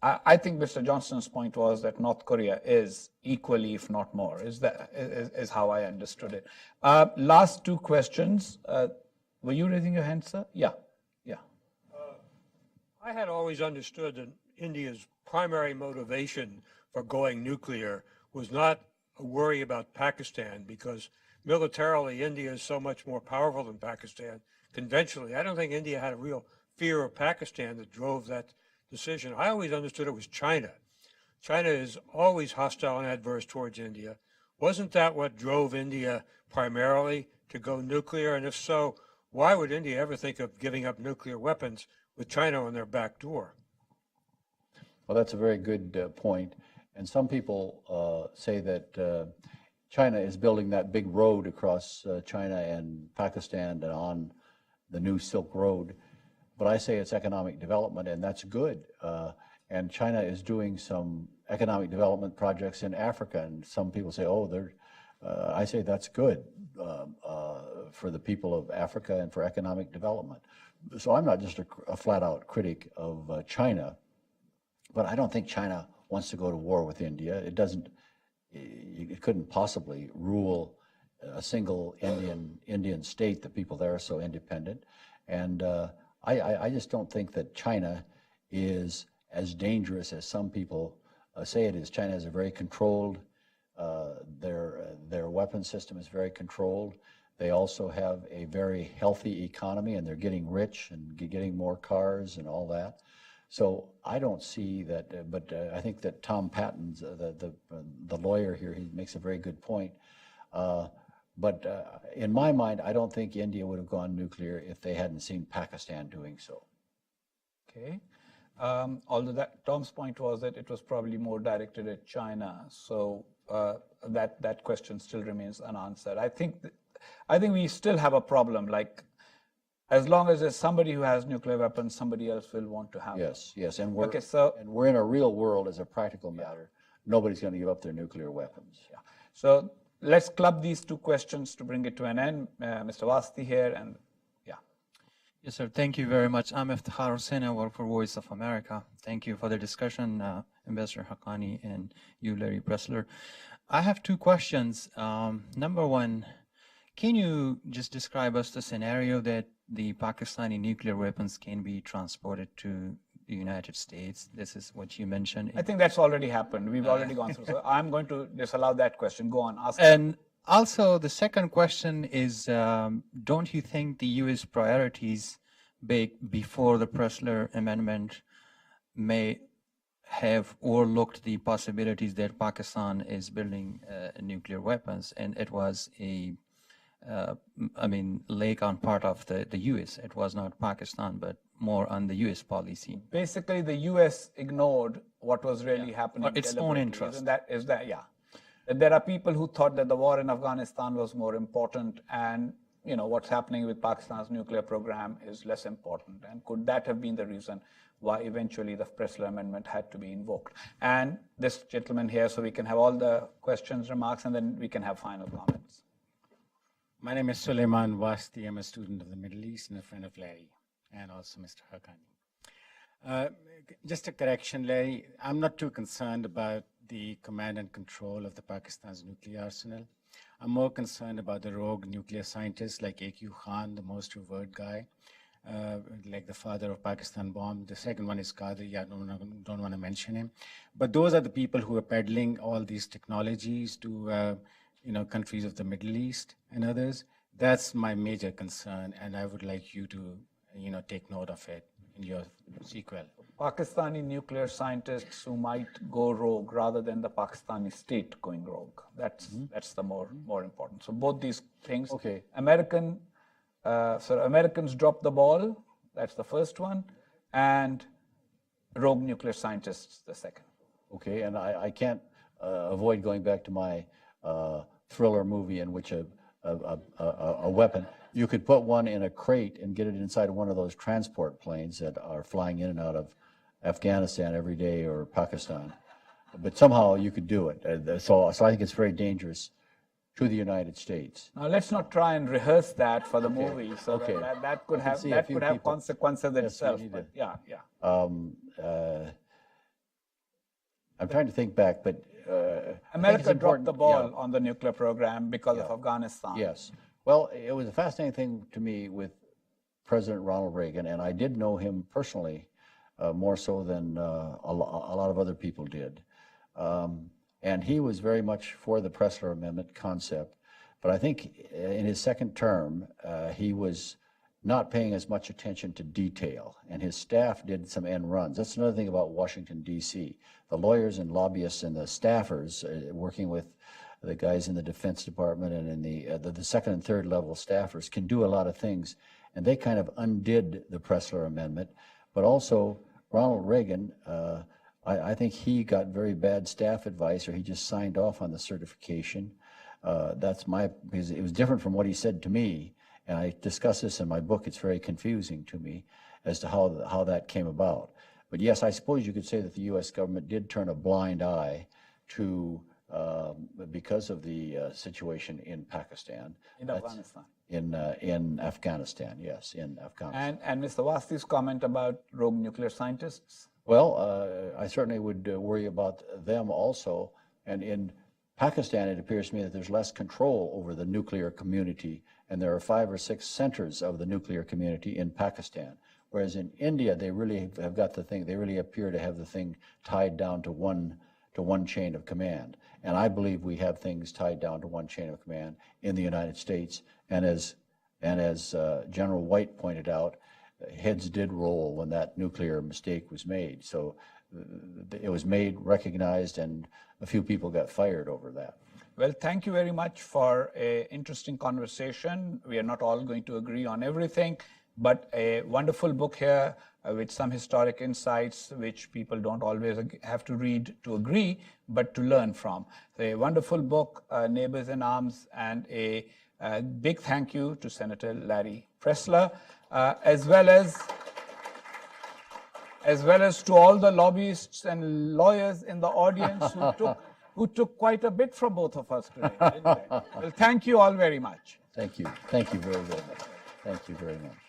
I think Mr. Johnston's point was that North Korea is equally, if not more, is how I understood it. Last two questions. Were you raising your hand, sir? Yeah. I had always understood that India's primary motivation for going nuclear was not a worry about Pakistan, because militarily India is so much more powerful than Pakistan conventionally. I don't think India had a real fear of Pakistan that drove that decision. I always understood it was China. China is always hostile and adverse towards India. Wasn't that what drove India primarily to go nuclear? And if so, why would India ever think of giving up nuclear weapons with China on their back door? Well, that's a very good point. And some people say that China is building that big road across China and Pakistan and on the new Silk Road. But I say it's economic development, and that's good. And China is doing some economic development projects in Africa, and some people say, oh, I say that's good for the people of Africa and for economic development. So I'm not just a flat-out critic of China, but I don't think China wants to go to war with India. It couldn't possibly rule a single Indian state. The people there are so independent. And I just don't think that China is as dangerous as some people say it is. China is a very controlled, their weapon system is very controlled. They also have a very healthy economy, and they're getting rich and getting more cars and all that. So I don't see that, but I think that Tom Patton's, the lawyer here, he makes a very good point. But in my mind, I don't think India would have gone nuclear if they hadn't seen Pakistan doing so. Okay. Although Tom's point was that it was probably more directed at China, so that question still remains unanswered. I think we still have a problem. Like, as long as there's somebody who has nuclear weapons, somebody else will want to have them. Yes, and and we're in a real world as a practical matter. Nobody's going to give up their nuclear weapons. Yeah. So let's club these two questions to bring it to an end. Mr. Vasti here, and yeah. Yes, sir. Thank you very much. I'm Iftikhar Hussain. I work for Voice of America. Thank you for the discussion, Ambassador Haqqani and you, Larry Pressler. I have two questions. Number one, can you just describe us the scenario that the Pakistani nuclear weapons can be transported to the United States. This is what you mentioned. I think that's already happened. We've already gone through. So I'm going to disallow that question. Go on, ask. And also, the second question is, don't you think the U.S. priorities before the Pressler Amendment may have overlooked the possibilities that Pakistan is building nuclear weapons, and it was a, lake on part of the U.S. It was not Pakistan, but more on the U.S. policy. Basically, the U.S. ignored what was really happening. Its own interest. Is that, yeah. There are people who thought that the war in Afghanistan was more important, and what's happening with Pakistan's nuclear program is less important. And could that have been the reason why eventually the Pressler Amendment had to be invoked? And this gentleman here, so we can have all the questions, remarks, and then we can have final comments. My name is Suleiman Wasti. I'm a student of the Middle East and a friend of Larry, and also Mr. Haqqani. Just a correction, Larry. I'm not too concerned about the command and control of the Pakistan's nuclear arsenal. I'm more concerned about the rogue nuclear scientists like A.Q. Khan, the most revered guy, like the father of Pakistan bomb. The second one is Qadri. I don't want to mention him. But those are the people who are peddling all these technologies to countries of the Middle East and others. That's my major concern, and I would like you to take note of it in your sequel. Pakistani nuclear scientists who might go rogue rather than the Pakistani state going rogue. That's the more important. So both these things. Okay. Americans dropped the ball. That's the first one, and rogue nuclear scientists the second. Okay, and I can't avoid going back to my thriller movie in which a weapon, you could put one in a crate and get it inside of one of those transport planes that are flying in and out of Afghanistan every day or Pakistan. But somehow you could do it. So I think it's very dangerous to the United States. Now let's not try and rehearse that for the movie. So that could have consequences itself. But yeah. I'm trying to think back, but America dropped the ball on the nuclear program because of Afghanistan. Yes. Well, it was a fascinating thing to me with President Ronald Reagan, and I did know him personally more so than a lot of other people did. And he was very much for the Pressler Amendment concept. But I think in his second term, he was not paying as much attention to detail, and his staff did some end runs. That's another thing about Washington, D.C. The lawyers and lobbyists and the staffers working with the guys in the Defense Department and in the second and third level staffers can do a lot of things, and they kind of undid the Pressler Amendment. But also, Ronald Reagan, I think he got very bad staff advice, or he just signed off on the certification. Because it was different from what he said to me, and I discuss this in my book. It's very confusing to me as to how that came about. But yes, I suppose you could say that the U.S. government did turn a blind eye to, because of the situation in Pakistan. In Afghanistan. In Afghanistan, yes, in Afghanistan. And Mr. Wasti's comment about rogue nuclear scientists? Well, I certainly would worry about them also. And in Pakistan, it appears to me that there's less control over the nuclear community, and there are 5 or 6 centers of the nuclear community in Pakistan. Whereas in India, they really have got the thing, they really appear to have the thing tied down to one chain of command. And I believe we have things tied down to one chain of command in the United States. And as General White pointed out, heads did roll when that nuclear mistake was made. So it was made, recognized, and a few people got fired over that. Well, thank you very much for an interesting conversation. We are not all going to agree on everything, but a wonderful book here with some historic insights which people don't always have to read to agree, but to learn from. So a wonderful book, Neighbors in Arms, and a big thank you to Senator Larry Pressler, as well as to all the lobbyists and lawyers in the audience who took quite a bit from both of us today. Well, thank you all very much. Thank you. Thank you very much. Thank you very much.